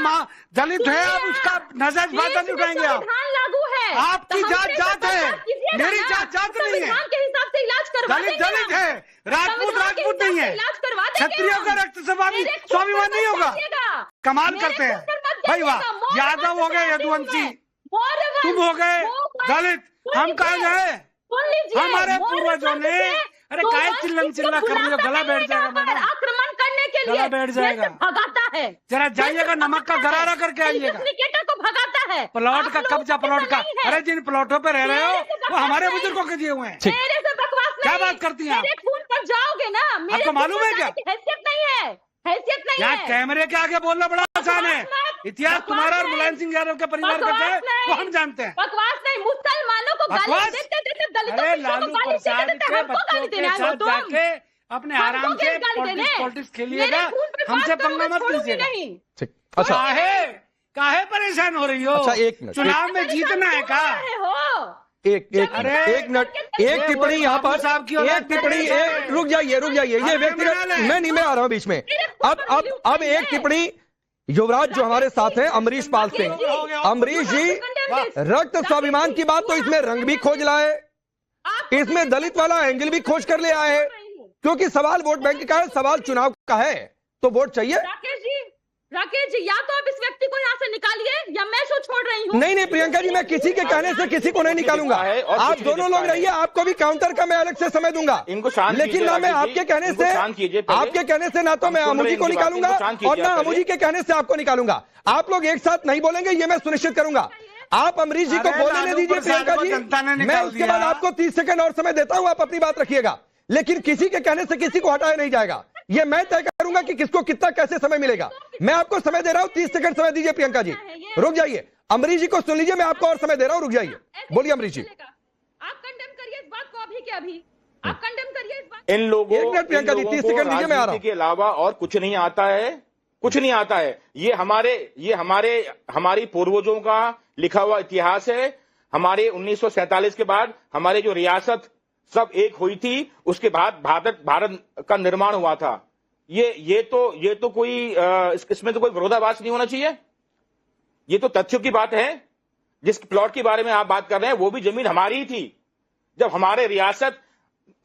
दलित है, आप उसका नजर बात नहीं उठाएंगे। आप लागू है, आपकी जात है, मेरी जात नहीं है। के हिसाब से इलाज करवा दलित है, राजपूत नहीं है। क्षत्रियों का रक्त स्वाभिमान नहीं होगा। कमाल करते हैं भाई, वाह। यादव हो गए, यदुवंशी, तुम हो गए दलित, हम कहाँ गए? हमारे पूर्वजों ने, अरे काय चिल्ला कर रही हो, गला बैठ जाएगा मैडम, आक्रमण करने के लिए बैठ जाएगा, भगाता है। जरा जाइएगा, नमक का गरारा करके आइएगा। को भगाता है, प्लॉट का कब्जा, प्लॉट का। अरे जिन प्लॉटों पे रह रहे हो वो हमारे बुजुर्गों के दिए हुए हैं। मेरे से बकवास नहीं, क्या बात करती हैं आप? मेरे खून पर जाओगे ना, आपको मालूम है क्या? हैसियत नहीं है, हैसियत नहीं है। यहाँ कैमरे के आगे बोलना बड़ा आसान है। इतिहास तुम्हारा और मुलायम सिंह यादव के परिवार का है, वो हम जानते हैं। बकवास नहीं, मुसलमानों को गाली देते दलितों अरे लालू प्रसाद के बच्चों के साथ जाके अपने आराम से पॉलिटिक्स खेलिएगा, हमसे पंगा मत लीजिएगा। अच्छा, काहे परेशान हो रही हो? अच्छा, एक मिनट, चुनाव में जीतना है का? एक मिनट, एक टिप्पणी यहाँ पर, एक टिप्पणी, रुक जाइए, ये व्यक्तिगत मैं आ रहा हूँ बीच में। अब एक टिप्पणी, युवराज जो हमारे साथ हैं, अमरीश पाल सिंह। अमरीश जी, रक्त स्वाभिमान की बात तो इसमें रंग भी खोज लाए, इसमें दलित वाला एंगल भी खोज कर ले आए, क्योंकि सवाल वोट बैंक का है, सवाल चुनाव का है, तो वोट चाहिए। राकेश जी, राकेश जी, या तो आप इस व्यक्ति को यहाँ से निकालिए या मैं शो छोड़ रही हूँ। नहीं प्रियंका जी, मैं किसी के कहने से किसी को नहीं निकालूंगा। आप दोनों लोग रहिए, आपको भी काउंटर का मैं अलग से समय दूंगा, लेकिन ना मैं आपके कहने से ना तो मैं अमुजी को निकालूंगा और ना अमुजी के कहने से आपको निकालूंगा। आप लोग एक साथ नहीं बोलेंगे, ये मैं सुनिश्चित करूंगा। आप अमरीश जी को बोलने दीजिए प्रियंका जी, मैं उसके बाद आपको 30 सेकंड और समय देता हूं, आप अपनी बात रखिएगा, लेकिन किसी के कहने से किसी को हटाया नहीं जाएगा। ये मैं तय करूंगा कि किसको कितना कैसे समय मिलेगा। मैं आपको समय दे रहा हूं, 30 सेकंड समय दीजिए प्रियंका जी। रुक जाइए, अमरीश जी को सुन लीजिए, मैं आपको और समय दे रहा हूं, रुक जाइए। बोलिए अमरीश जी। आप कंडेम करिए इस बात को अभी के अभी, आप कंडेम करिए इस बात। इन लोगों, एक मिनट प्रियंका जी, 30 सेकंड दीजिए, मैं आ रहा हूं। के अलावा और कुछ नहीं आता है, कुछ नहीं आता है। ये हमारी पूर्वजों का लिखा हुआ इतिहास है। हमारे 1947 के बाद हमारे जो रियासत सब एक हुई थी, उसके बाद भारत का निर्माण हुआ था। ये तो कोई इसमें तो कोई विरोधाभास नहीं होना चाहिए। ये तो तथ्यों की बात है। जिस प्लॉट के बारे में आप बात कर रहे हैं वो भी जमीन हमारी ही थी। जब हमारे रियासत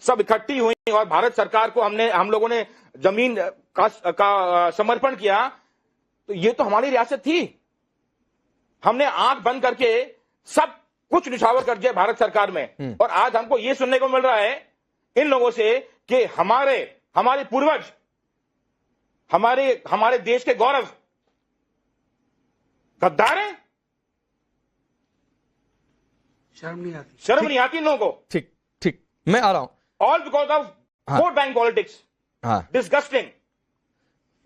सब इकट्ठी हुई और भारत सरकार को हम लोगों ने जमीन का समर्पण किया, तो ये तो हमारी रियासत थी। हमने आंख बंद करके सब कुछ निछावर कर दिया भारत सरकार में, और आज हमको ये सुनने को मिल रहा है इन लोगों से कि हमारे पूर्वज, हमारे देश के गौरव गद्दार हैं। शर्म नहीं आती इन लोगों को। ठीक, मैं आ रहा हूं। All because of vote bank politics. Disgusting.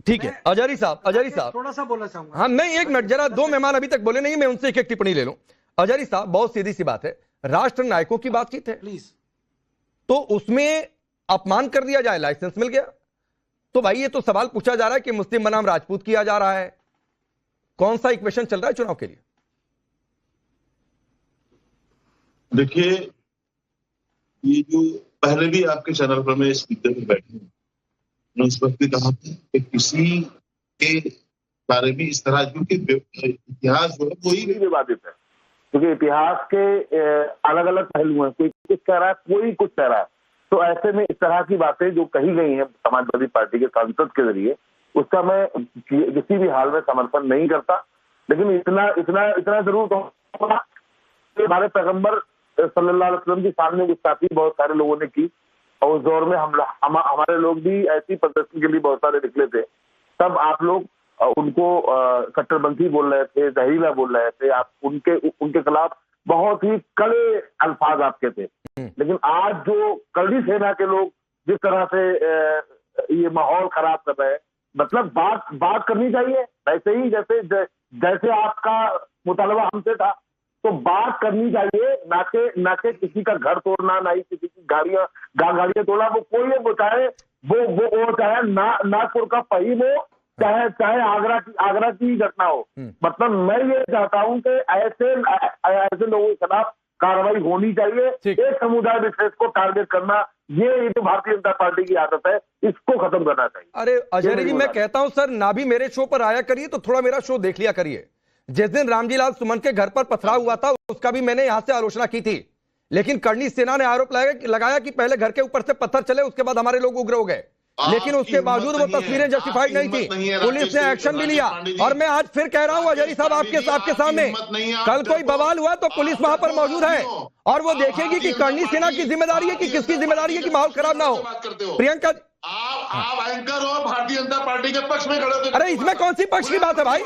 ठीक है, अजहरी साहब थोड़ा सा बोलना चाहूंगा। हाँ, मैं एक मिनट, जरा दो मेहमान अभी तक बोले नहीं, मैं उनसे एक टिप्पणी ले लूं। अजहरी साहब, बहुत सीधी सी बात है, राष्ट्र नायकों की बातचीत है, प्लीज, तो उसमें अपमान कर दिया जाए, लाइसेंस मिल गया, तो भाई ये तो सवाल पूछा जा रहा है कि मुस्लिम बनाम राजपूत किया जा रहा है। कौन सा इक्वेशन चल रहा है चुनाव के लिए? देखिए, ये जो पहले भी आपके चैनल पर मैं स्पीकर में बैठे हूं, मैंने उस वक्त भी कहा था कि किसी के बारे में इस तरह, क्योंकि इतिहास जो है वो ही विवादित है, क्योंकि इतिहास के अलग अलग पहलू हैं। कोई कुछ कह रहा है, कोई कुछ कह रहा है, तो ऐसे में इस तरह की बातें जो कही गई हैं समाजवादी पार्टी के सांसद के जरिए, उसका मैं किसी भी हाल में समर्थन नहीं करता। लेकिन इतना जरूर कहूंगा कि हमारे पैगंबर सल्लल्लाहु अलैहि वसल्लम की सामने गुस्ताखी बहुत सारे लोगों ने की, और उस दौर में हमारे लोग भी ऐसी प्रदर्शन के लिए बहुत सारे निकले थे। तब आप लोग उनको कट्टरपंथी बोल रहे थे, जहरीला बोल रहे थे, आप उनके खिलाफ बहुत ही कड़े अल्फाज आपके थे। लेकिन आज जो करनी सेना के लोग जिस तरह से ये माहौल खराब कर रहे हैं, मतलब बात करनी चाहिए वैसे ही जैसे आपका मुतालबा हमसे था, तो बात करनी चाहिए, ना के किसी का घर तोड़ना, ना ही किसी की गाड़ियां तोड़ना। वो कोई वो चाहे वो चाहे नागपुर का फहीम हो, चाहे आगरा की घटना हो। मतलब मैं ये चाहता हूं कि ऐसे लोगों के खिलाफ कार्रवाई होनी चाहिए। एक समुदाय विशेष को टारगेट करना, ये तो भारतीय जनता पार्टी की आदत है, इसको खत्म करना चाहिए। अरे अजय जी, मैं कहता हूं सर, ना भी मेरे शो पर आया करिए, तो थोड़ा मेरा शो देख लिया करिए। जिस दिन रामजी लाल सुमन के घर पर पथराव हुआ था, उसका भी मैंने यहां से आलोचना की थी, लेकिन करनी सेना ने आरोप लगाया कि पहले घर के ऊपर से पत्थर चले, उसके बाद हमारे लोग उग्र हो गए, लेकिन उसके बावजूद वो तस्वीरें जस्टिफाइड नहीं थी। पुलिस ने एक्शन भी लिया, और मैं आज फिर कह रहा हूं अजहरी साहब आपके सामने, कल कोई बवाल हुआ तो पुलिस वहां पर मौजूद है, और वो देखेगी कि करनी सेना की जिम्मेदारी है कि किसकी जिम्मेदारी है कि माहौल खराब ना हो। प्रियंका, आप एंकर हो, भारतीय जनता पार्टी के पक्ष में खड़े होते। अरे इसमें कौन सी पक्ष की बात है भाई?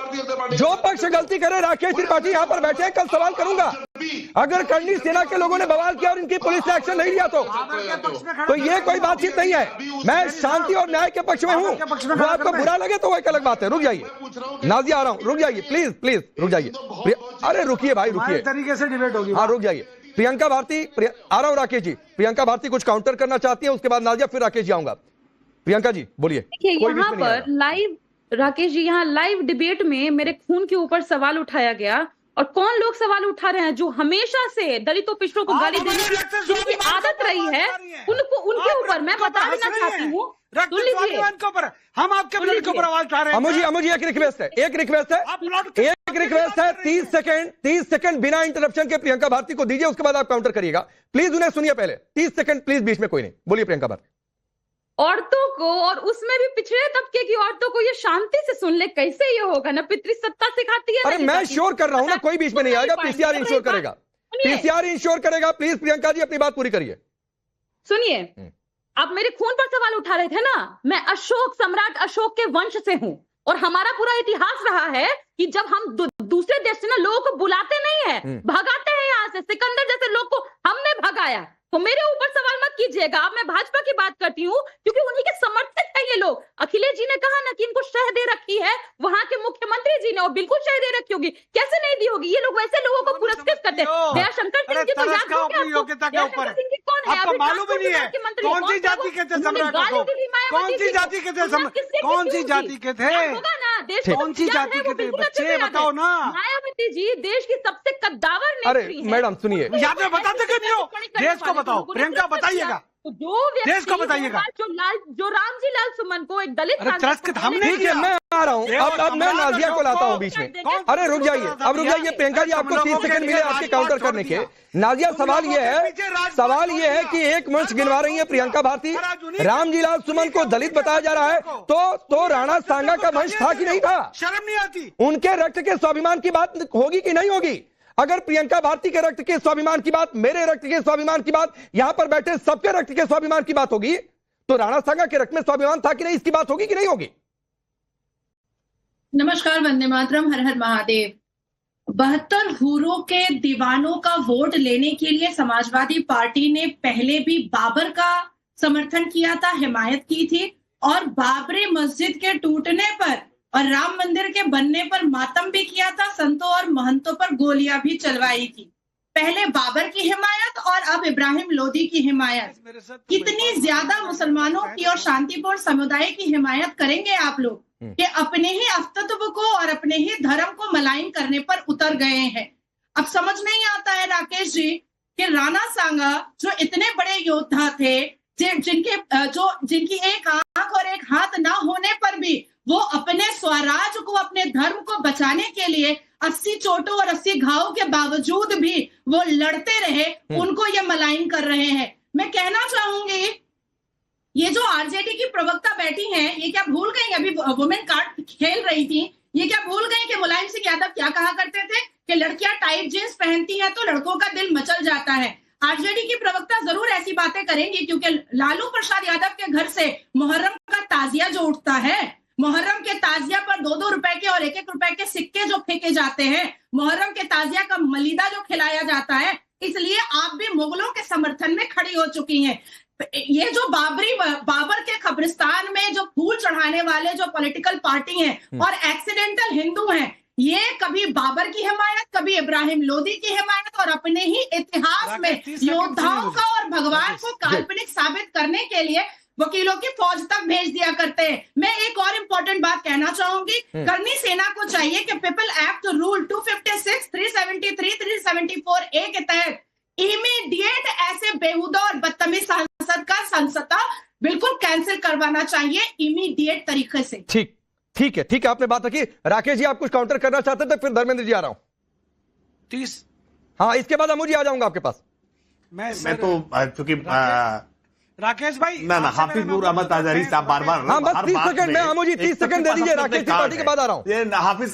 जो पक्ष गलती करे, राकेश त्रिपाठी यहाँ पर बैठे हैं, कल सवाल करूंगा। अगर करनी सेना के लोगों ने बवाल किया और इनकी पुलिस ने एक्शन नहीं लिया तो ये कोई बातचीत नहीं है। मैं शांति और न्याय के पक्ष में हूँ। वो आपको बुरा लगे तो वो एक अलग बात है। रुक जाइए, नाजिया आ रहा हूँ, रुक जाइए प्लीज रुक जाइए। अरे रुकिए भाई, रुकिए, तरीके से डिबेट होगी। हाँ रुक जाइए। प्रियंका भारती, आ रहा हूँ राकेश जी। प्रियंका भारती कुछ काउंटर करना चाहती है, उसके बाद नाजिया, फिर राकेश जी आऊंगा। प्रियंका जी बोलिए। देखिए, यहाँ पर लाइव, राकेश जी, यहाँ लाइव डिबेट में मेरे खून के ऊपर सवाल उठाया गया, और कौन लोग सवाल उठा रहे हैं जो हमेशा से दलितों पिछड़ों को गाली देने की आदत रही है, उनके ऊपर मैं बता देना चाहती हूँ। सुन लीजिए, हम आपके प्लॉट के ऊपर आवाज उठा रहे हैं। अमुजी एक रिक्वेस्ट है 30 सेकंड बिना इंटरप्शन के प्रियंका भारती को दीजिए, उसके बाद आप काउंटर करिएगा। प्लीज उन्हें सुनिए पहले, 30 सेकंड प्लीज, बीच में कोई नहीं। बोलिए प्रियंका भारती। औरतों को, और उसमें भी पिछड़े तबके की औरतों को ये शांति से सुन ले, कैसे ये होगा ना? पितृसत्ता सिखाती है। अरे मैं श्योर कर रहा हूं ना, कोई बीच में नहीं आएगा। पीसीआर इंश्योर करेगा, पीसीआर इंश्योर करेगा। प्लीज प्रियंका जी अपनी बात पूरी करिए। सुनिए, आप मेरे खून पर सवाल उठा रहे थे ना। मैं अशोक, सम्राट अशोक के वंश से हूं, और हमारा पूरा इतिहास रहा है कि जब हम दूसरे देश से ना लोगों को बुलाते नहीं है, भगाते हैं यहाँ से। सिकंदर जैसे लोग को हमने भगाया, तो मेरे ऊपर सवाल मत कीजिएगा। अब मैं भाजपा की बात करती हूँ क्योंकि उन्हीं के समर्थक है ये लोग। अखिलेश जी ने कहा ना कि इनको शह दे रखी है वहां के मुख्यमंत्री जी ने, और बिल्कुल शह दे रखी होगी। कैसे नहीं दी होगी? ये लोग वैसे लोगों को पुरस्कृत करते हैं। दयाशंकर सिंह जी तो याद हो गया योग्यता के ऊपर कौन है? आपको मालूम ही नहीं है कौन सी जाति के थे सम्राट अशोक? कौन सी जाति के थे? कौन सी जाति के थे? कौन सी जाति के थे? बच्चे बताओ ना। मायावती जी देश की सबसे कद्दावर नेत्री हैं। मैडम सुनिए, याद में बताते क्यों नहीं हो? देश को बताओ, प्रियंका बताइएगा, जो देश को बताइएगा। जो रामजी लाल सुमन को एक दलित, ठीक है मैं आ रहा हूँ। अब मैं नाजिया को लाता हूँ बीच में। अरे रुक जाइए, अब रुक जाइए प्रियंका जी, आपको 30 सेकंड मिले आपके काउंटर करने के। नाजिया सवाल ये है कि एक वंश गिनवा रही है प्रियंका भारती, रामजी लाल सुमन को दलित बताया जा रहा है, तो राणा सांगा का वंश था कि नहीं था? शर्म नहीं आती? उनके रक्त के स्वाभिमान की बात होगी कि नहीं होगी? अगर प्रियंका भारती के रक्त के स्वाभिमान की बात, मेरे रक्त के स्वाभिमान की बात, यहां पर बैठे सबके रक्त के स्वाभिमान की बात होगी, तो राणा सांगा के रक्त में स्वाभिमान था कि नहीं, इसकी बात होगी कि नहीं होगी? नमस्कार, वंदे मातरम, हर हर महादेव। 72 हूरों के दीवानों का वोट लेने के लिए समाजवादी पार्टी ने पहले भी बाबर का समर्थन किया था, हिमायत की थी, और बाबरी मस्जिद के टूटने पर और राम मंदिर के बनने पर मातम भी किया था, संतों और महंतों पर गोलियां भी चलवाई थी। पहले बाबर की हिमायत और अब इब्राहिम लोदी की हिमायत। कितनी ज्यादा मुसलमानों की और शांतिपूर्ण समुदाय की हिमायत करेंगे आप लोग कि अपने ही अस्तित्व को और अपने ही धर्म को मलाइन करने पर उतर गए हैं। अब समझ नहीं आता है राकेश जी कि राणा सांगा जो इतने बड़े योद्धा थे, जिनकी एक आंख और एक हाथ ना होने पर भी वो अपने स्वराज को, अपने धर्म को बचाने के लिए 80 चोटों और 80 घावों के बावजूद भी वो लड़ते रहे, उनको ये मलाइन कर रहे हैं। मैं कहना चाहूंगी, ये जो आरजेडी की प्रवक्ता बैठी हैं, ये क्या भूल गई? अभी वुमेन कार्ड खेल रही थी, ये क्या भूल गई कि मुलायम सिंह यादव क्या कहा करते थे कि लड़कियां टाइट जींस पहनती हैं तो लड़कों का दिल मचल जाता है। आरजेडी की प्रवक्ता जरूर ऐसी बातें करेंगी क्योंकि लालू प्रसाद यादव के घर से मुहर्रम का ताजिया जो उठता है, मुहर्रम के ताजिया पर 2-2 रुपए के और 1-1 रुपए के सिक्के जो फेंके जाते हैं, मुहर्रम के ताजिया का मलीदा जो खिलाया जाता है, इसलिए आप भी मुगलों के समर्थन में खड़ी हो चुकी हैं। ये जो बाबर के कब्रिस्तान में जो फूल चढ़ाने वाले जो पॉलिटिकल पार्टी हैं और एक्सीडेंटल हिंदू हैं, ये कभी बाबर की हिमायत, कभी इब्राहिम लोदी की हिमायत, और अपने ही इतिहास में योद्धाओं का और भगवान को काल्पनिक साबित करने के लिए वकीलों की फौज तक भेज दिया करते हैं। मैं एक और इम्पोर्टेंट बात कहना चाहूंगी, करनी सेना को चाहिए कि पीपल एक्ट रूल 256, 373, 374A के तहत इमीडिएट ऐसे बेहुदा और बदतमीज सांसद का संसद बिल्कुल कैंसिल करवाना चाहिए इमीडिएट तरीके से। ठीक है, आपने बात रखी। राकेश जी आप कुछ काउंटर करना चाहते थे, फिर धर्मेंद्र जी आ रहा हूं। 30 हाँ, इसके बाद अमू जी आ जाऊंगा आपके पास। मैं तो चूंकि राकेश भाई ना हाफिज नूर अहमद आजारी साहब बार-बार हाँ, बस 30 सेकंड में अमू जी 30 सेकंड दे दीजिए, राकेश जी पार्टी के बाद आ रहा हूं। ये हाफिज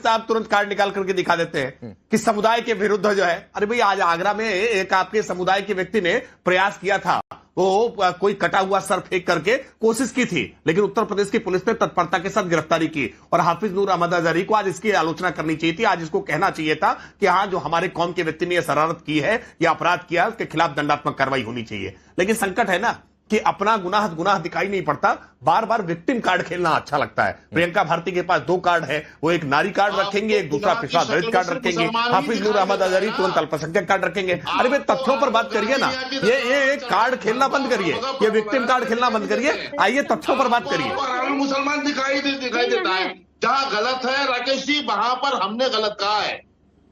साहब तुरंत कार्ड निकाल करके दिखा देते हैं कि समुदाय के विरुद्ध जो है। अरे भाई, आज आगरा में एक आपके समुदाय के व्यक्ति ने प्रयास किया था, वो कोई कटा हुआ सर फेंक करके कोशिश की थी, लेकिन उत्तर प्रदेश की पुलिस ने तत्परता के साथ गिरफ्तारी की। और हाफिज नूर अहमद आजारी को आज इसकी आलोचना करनी चाहिए थी, आज इसको कहना चाहिए था कि हाँ, जो हमारे कौम के व्यक्ति ने यह शरारत की है या अपराध किया, उसके खिलाफ दंडात्मक कार्रवाई होनी चाहिए। लेकिन संकट है ना कि अपना गुनाह दिखाई नहीं पड़ता, बार बार विक्टिम कार्ड खेलना अच्छा लगता है। प्रियंका भारती के पास 2 कार्ड है, वो एक नारी कार्ड रखेंगे, एक दूसरा पिछड़ा दलित कार्ड रखेंगे, हाफिज नूर अहमद आजारी तुरंत अल्पसंख्यक कार्ड रखेंगे। अरे भाई, तथ्यों पर बात करिए ना, ये कार्ड खेलना बंद करिए, ये विक्टिम कार्ड खेलना बंद करिए, आइए तथ्यों पर बात करिए। मुसलमान दिखाई देता है, जहां गलत है राकेश जी वहां पर हमने गलत कहा है।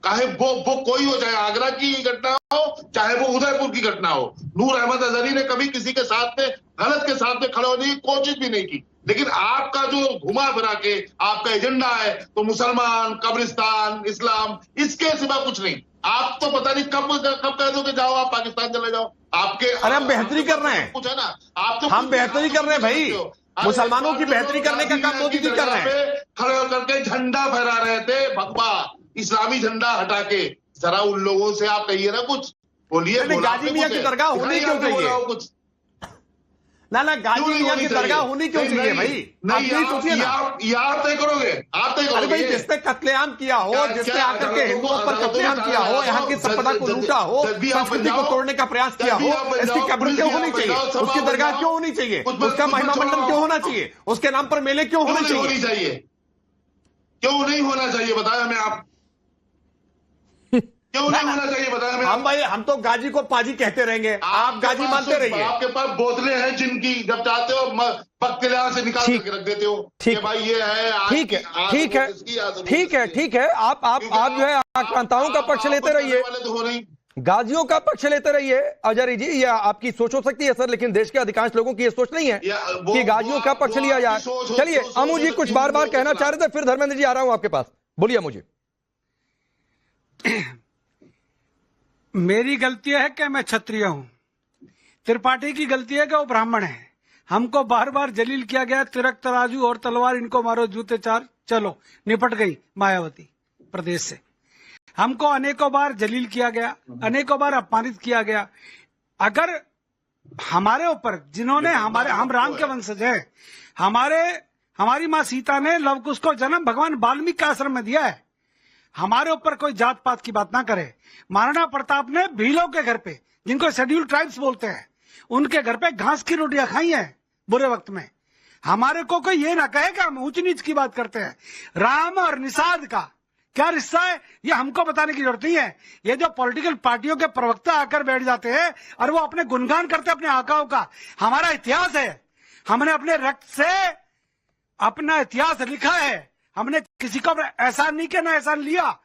चाहे वो कोई हो, चाहे आगरा की घटना हो, चाहे वो उदयपुर की घटना हो, नूर अहमद अजहरी ने कभी किसी के साथ में गलत के साथ में खड़े होने की कोशिश भी नहीं की। लेकिन आपका जो घुमा फिरा के आपका एजेंडा है तो मुसलमान, कब्रिस्तान, इस्लाम, इसके सिवा कुछ नहीं। आप तो पता नहीं कब कह दो कि जाओ आप पाकिस्तान चले जाओ। आपके अरे हम बेहतरी कर रहे हैं, कुछ है ना, आप तो हम बेहतरी कर रहे हैं भाई, मुसलमानों की बेहतरी करने का काम मोदी जी कर रहे हैं। खड़े होकर के झंडा फहरा रहे थे, भगवा इस्लामी झंडा हटा के। जरा उन लोगों से आप कहिए ना कुछ, बोलिए। गाजी मियां की दरगाह होनी क्यों चाहिए? कुछ ना गाजी मियां की दरगाह होनी क्यों चाहिए भाई? नहीं, आप तय करोगे, आप तय करोगे। अरे भाई, जिसने कत्लेआम किया हो, जिसने आकर के हिंदुओं पर कत्लेआम किया हो, यहाँ की संपदा को लूटा हो, संस्कृति को तोड़ने का प्रयास किया हो, इसकी कब्र क्यों होनी चाहिए? उसकी दरगाह क्यों होनी चाहिए? उसका महिमा मंडल क्यों होना चाहिए? उसके नाम पर मेले क्यों होने चाहिए? क्यों नहीं होना चाहिए बताया हमें आप, क्यों नहीं होना चाहिए बताया हमें। हम भाई, हम तो गाजी को पाजी कहते रहेंगे, आप गाजी मानते रहिए। आपके पास बोतलें हैं जिनकी जब चाहते हो पक्के से निकाल करके रख देते हो कि भाई ये है। ठीक है, ठीक है, ठीक है, ठीक है। आप जो है आक्रांताओं का पक्ष लेते रहिए, गाजियों का पक्ष लेते रहिए अजय जी, ये आपकी सोच हो सकती है सर, लेकिन देश के अधिकांश लोगों की ये सोच नहीं है कि गाजियों का पक्ष लिया जाए। चलिए, अमू जी कुछ बार बार कहना चाह रहे थे, फिर धर्मेंद्र जी आ रहा हूं आपके पास, बोलिए अमू जी। मेरी गलती है कि मैं क्षत्रिय हूं, त्रिपाठी की गलती है कि वो ब्राह्मण है। हमको बार बार जलील किया गया, तिरक तराजू और तलवार इनको मारो जूते चार, चलो निपट गई मायावती प्रदेश से। हमको अनेकों बार जलील किया गया, अनेकों बार अपमानित किया गया। अगर हमारे ऊपर जिन्होंने हम राम के वंशज हैं, हमारी माँ सीता ने लव कुश को जन्म भगवान वाल्मीकि आश्रम में दिया है। हमारे ऊपर कोई जात पात की बात ना करे। महाराणा प्रताप ने भीलों के घर पे, जिनको शेड्यूल ट्राइब्स बोलते हैं, उनके घर पे घास की रोटियां खाई हैं बुरे वक्त में। हमारे को कोई ये ना कहे कि हम ऊंच नीच की बात करते हैं। राम और निषाद का क्या रिश्ता है, ये हमको बताने की जरूरत नहीं है। ये जो पॉलिटिकल पार्टियों के प्रवक्ता आकर बैठ जाते हैं और वो अपने गुणगान करते हैं अपने आकाओं का। हमारा इतिहास है, हमने अपने रक्त से अपना इतिहास लिखा है। हमने किसी को एहसान नहीं किया, ना एहसान लिया।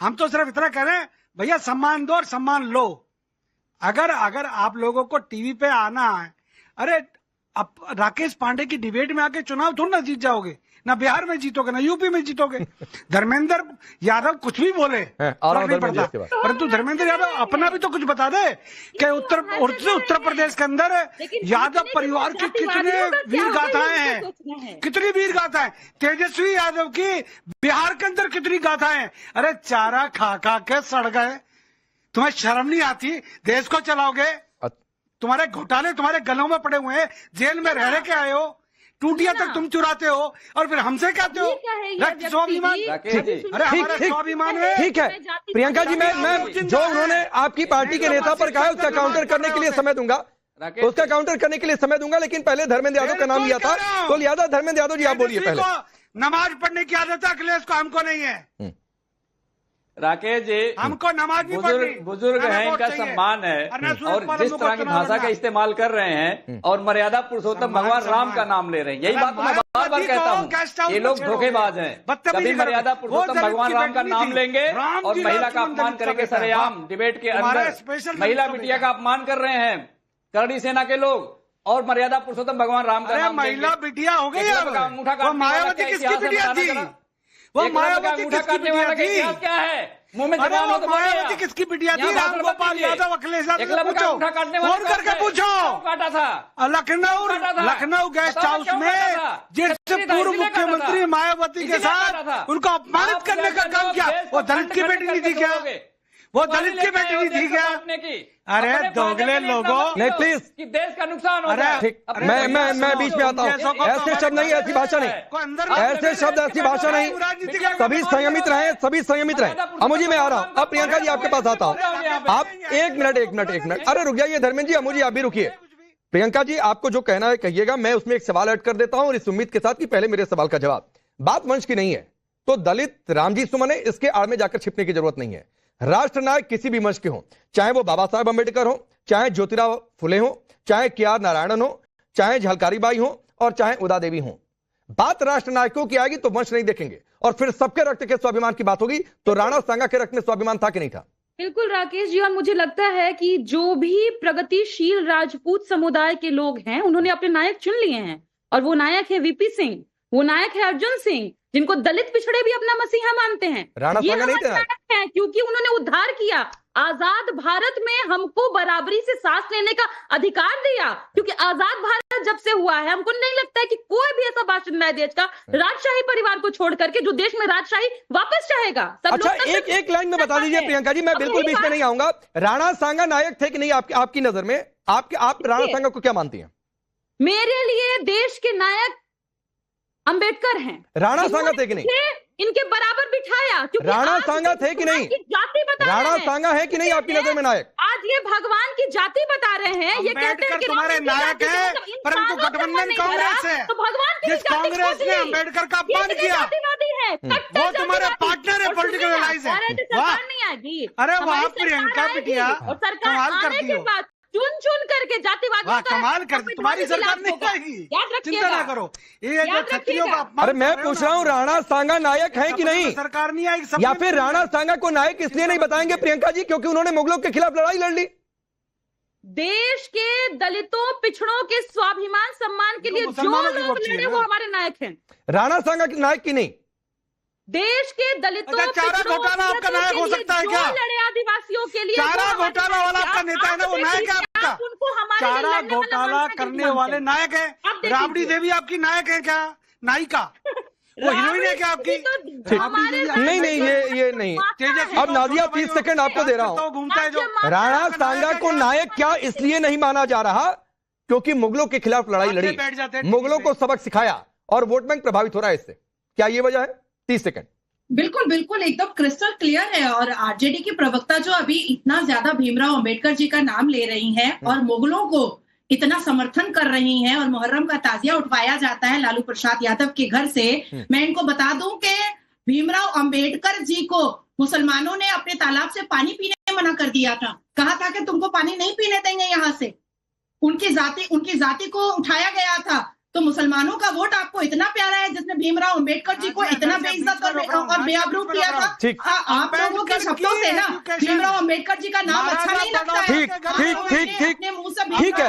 हम तो सिर्फ इतना कह रहे हैं, भैया सम्मान दो और सम्मान लो। अगर आप लोगों को टीवी पे आना है, अरे अब राकेश पांडे की डिबेट में आके चुनाव थोड़ा ना जीत जाओगे, ना बिहार में जीतोगे, ना यूपी में जीतोगे। धर्मेंद्र यादव कुछ भी बोले नहीं पड़ता, परंतु धर्मेंद्र यादव अपना भी तो कुछ बता दे कि उत्तर प्रदेश के अंदर यादव परिवार की कितने वीर गाथाएं हैं, कितनी वीर गाथाएं। तेजस्वी यादव की बिहार के अंदर कितनी गाथाएं। अरे चारा खा खा के सड़ गए, तुम्हें शर्म नहीं आती? देश को चलाओगे, तुम्हारे घोटाले तुम्हारे गलों में पड़े हुए हैं, जेल में रह के आए हो, टूटियां तक तुम चुराते हो और फिर हमसे कहते हो रक्त स्वाभिमान। अरे हमारा स्वाभिमान है। ठीक है प्रियंका जी, मैं जो उन्होंने आपकी पार्टी के नेता पर कहा है उसका काउंटर करने के लिए समय दूंगा, उसका काउंटर करने के लिए समय दूंगा, लेकिन पहले धर्मेंद्र यादव का नाम लिया था, तो लिया था धर्मेंद्र यादव जी, आप बोलिए पहले। नमाज पढ़ने की आदत है अखिलेश को, हमको नहीं है। राकेश जी, हमको नमाज भी बुजुर्ग हैं, इनका सम्मान है, और जिस तरह की भाषा का इस्तेमाल कर रहे हैं और मर्यादा पुरुषोत्तम भगवान राम का नाम ले रहे हैं, यही बात मैं बार बार कहता हूँ। ये लोग धोखेबाज हैं। कभी मर्यादा पुरुषोत्तम भगवान राम का नाम लेंगे और महिला का अपमान करेंगे सरेआम डिबेट के अंदर। महिला बिटिया का अपमान कर रहे हैं करणी सेना के लोग, और मर्यादा पुरुषोत्तम भगवान राम का नाम। महिला बिटिया हो गई, मायावती किसकी बिटिया थी? वो मायावती किसकी बिटिया थी? क्या है मुंह में जबान हो तो मायावती किसकी बिटिया थी? रामगोपाल यादव, अखिलेश यादव से पूछो, फोन करके पूछो। काटा था लखनऊ गेस्ट हाउस में जिस पूर्व मुख्यमंत्री मायावती के साथ उनको अपमानित करने का काम किया, वो दलित की बेटी नहीं थी क्या? वो दलित की बेटी नहीं थी क्या? अरे दोगले लोगों, नहीं प्लीज, देश का नुकसान हो रहा है। मैं बीच में आता हूँ। ऐसे शब्द नहीं, ऐसी भाषा नहीं, ऐसे शब्द ऐसी भाषा नहीं। सभी संयमित रहे, सभी संयमित रहे। अमू जी मैं आ रहा हूँ, अब प्रियंका जी आपके पास आता हूँ। आप एक मिनट, अरे रुक जाइए धर्मेंद्र जी, अमू जी आप भी रुकिए। प्रियंका जी आपको जो कहना है कहिएगा, मैं उसमें एक सवाल ऐड कर देता हूँ और इस उम्मीद के साथ कि पहले मेरे सवाल का जवाब। बात वंश की नहीं है, तो दलित रामजी सुमन है, इसके आड़ में जाकर छिपने की जरूरत नहीं है। राष्ट्र नायक किसी भी वंश के हों, चाहे वो बाबा साहेब अम्बेडकर हो, चाहे ज्योतिराव फुले हो, चाहे के.आर. नारायणन हो, चाहे झलकारी बाई हो और चाहे उदा देवी हो। बात राष्ट्र नायकों की आएगी तो वंश नहीं देखेंगे और फिर सबके रक्त के स्वाभिमान की बात होगी। तो राणा सांगा के रक्त में स्वाभिमान था कि नहीं था? बिल्कुल राकेश जी, और मुझे लगता है कि जो भी प्रगतिशील राजपूत समुदाय के लोग हैं, उन्होंने अपने नायक चुन लिए हैं और वो नायक है वीपी सिंह, वो नायक है अर्जुन सिंह, जिनको दलित पिछड़े भी अपना मसीहा मानते हैं। राणा ये सांगा नहीं थे नायक हैं क्योंकि उन्होंने उद्धार किया, आजाद भारत में हमको बराबरी से सांस लेने का अधिकार दिया। क्योंकि आजाद भारत जब से हुआ है, हमको नहीं लगता है कि कोई भी ऐसा बाशिंदा है देश का राजशाही परिवार को छोड़ करके जो देश में राजशाही वापस चाहेगा। अच्छा, एक लाइन में बता दीजिए प्रियंका जी, मैं बिल्कुल बीच में नहीं आऊंगा। राणा सांगा नायक थे कि नहीं आपकी नजर में? आप राणा सांगा को क्या मानती हैं? मेरे लिए देश के नायक अंबेडकर हैं। राणा सांगा थे कि नहीं? इनके बराबर बिठाया। राणा सांगा थे कि नहीं? जाति बता राणा सांगा है कि नहीं आपकी नजर में नायक? आज ये भगवान की जाति बता रहे हैं। ये कहते हैं कि तुम्हारे नायक है, परंतु गठबंधन कांग्रेस है। तो भगवान जिस कांग्रेस ने अंबेडकर का अपमान किया, वो तुम्हारे पार्टनर है, पॉलिटिकल एलाइज है। नहीं आएगी। अरे वाह प्रियंका बिटिया, और सरकार कमाल आने करती के हो। बाद चुन करके जातिवाद कमाल कर दी, तुम्हारी सरकार नहीं आएगी, चिंता ना करो। ये जो क्षत्रियों का अपमान, अरे मैं पूछ रहा हूँ, राणा सांगा नायक है कि नहीं? सरकार नहीं आएगी। या फिर राणा सांगा को नायक इसलिए नहीं बताएंगे प्रियंका जी क्योंकि उन्होंने मुगलों के खिलाफ लड़ाई लड़ ली? देश के दलितों पिछड़ों के स्वाभिमान सम्मान के लिए जो लोग लड़े वो हमारे नायक हैं। राणा सांगा के नायक की नहीं? देश के दलितों चारा घोटाला आपका नायक हो सकता है क्या? लड़े आदिवासियों के लिए चारा घोटाला वाला आपका नेता है ना, वो नायक है आपका? चारा घोटाला करने वाले नायक है। राबड़ी देवी आपकी नायक है क्या? नायिका, वो हीरोइन है क्या आपकी? नहीं, ये नहीं। अब नादिया 30 सेकंड आपको दे रहा हूं। घूमता है जो राणा सांगा को नायक क्या इसलिए नहीं माना जा रहा क्योंकि मुगलों के खिलाफ लड़ाई लड़ी, मुगलों को सबक सिखाया और वोट बैंक प्रभावित हो रहा है इससे। क्या ये वजह है? 30 सेकंड। बिल्कुल बिल्कुल, एकदम क्रिस्टल क्लियर है। और आरजेडी की प्रवक्ता जो अभी इतना ज्यादा भीमराव अंबेडकर जी का नाम ले रही हैं और मुगलों को इतना समर्थन कर रही हैं और मुहर्रम का ताजिया उठवाया जाता है लालू प्रसाद यादव के घर से, मैं इनको बता दूं कि भीमराव अंबेडकर जी को मुसलमानों ने अपने तालाब से पानी पीने मना कर दिया था। कहा था कि तुमको पानी नहीं पीने देंगे यहाँ से। उनकी जाति को उठाया गया था। तो मुसलमानों का वोट आपको इतना प्यारा है जिसने भीमराव अंबेडकर जी को इतना बेइज्जत और बेआबरू किया था। आप लोगों के शब्दों से ना भीमराव अंबेडकर जी का नाम अच्छा नहीं लगता है।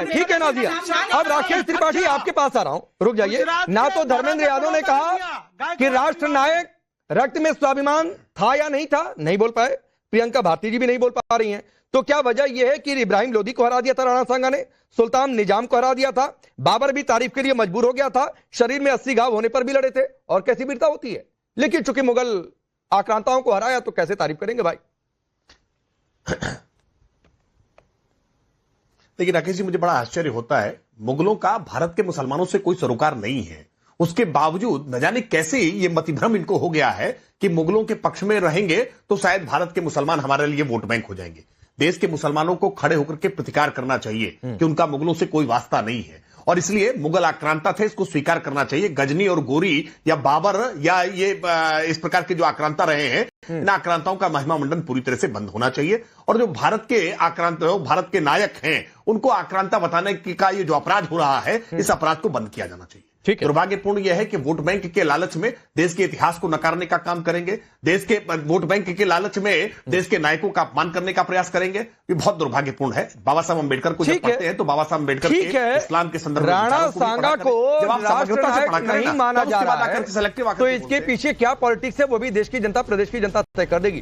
ठीक है नादिया। अब राकेश त्रिपाठी आपके पास आ रहा हूं, रुक जाइए। ना तो धर्मेंद्र यादव ने कहा कि राष्ट्र नायक रक्त में स्वाभिमान था या नहीं था, नहीं बोल पाए। प्रियंका भारती जी भी नहीं बोल पा रही हैं। तो क्या वजह यह है कि इब्राहिम लोदी को हरा दिया था राणा सांगा ने, सुल्तान निजाम को हरा दिया था, बाबर भी तारीफ के लिए मजबूर हो गया था, शरीर में 80 घाव होने पर भी लड़े थे, और कैसी वीरता होती है। लेकिन चूंकि मुगल आक्रांताओं को हराया तो कैसे तारीफ करेंगे भाई। लेकिन राकेश जी, मुझे बड़ा आश्चर्य होता है, मुगलों का भारत के मुसलमानों से कोई सरोकार नहीं है, उसके बावजूद न जाने कैसे ये मतिभ्रम इनको हो गया है कि मुगलों के पक्ष में रहेंगे तो शायद भारत के मुसलमान हमारे लिए वोट बैंक हो जाएंगे। देश के मुसलमानों को खड़े होकर के प्रतिकार करना चाहिए कि उनका मुगलों से कोई वास्ता नहीं है और इसलिए मुगल आक्रांता थे, इसको स्वीकार करना चाहिए। गजनी और गोरी या बाबर या ये इस प्रकार के जो आक्रांता रहे हैं, इन आक्रांताओं का महिमा मंडन पूरी तरह से बंद होना चाहिए और जो भारत के आक्रांत भारत के नायक हैं उनको आक्रांता बताने का ये जो अपराध हो रहा है, इस अपराध को बंद किया जाना चाहिए। दुर्भाग्यपूर्ण यह है कि वोट बैंक के लालच में देश के इतिहास को नकारने का काम करेंगे, देश के वोट बैंक के लालच में देश के नायकों का अपमान करने का प्रयास करेंगे। ये बहुत दुर्भाग्यपूर्ण है। बाबा साहब अंबेडकर को जब पढ़ते हैं तो बाबा साहब अंबेडकर के इस्लाम के संदर्भ में राणा सांगा को राष्ट्र नायक नहीं माना जा रहा है, तो इसके पीछे क्या पॉलिटिक्स है वो भी देश की जनता, प्रदेश की जनता तय कर देगी।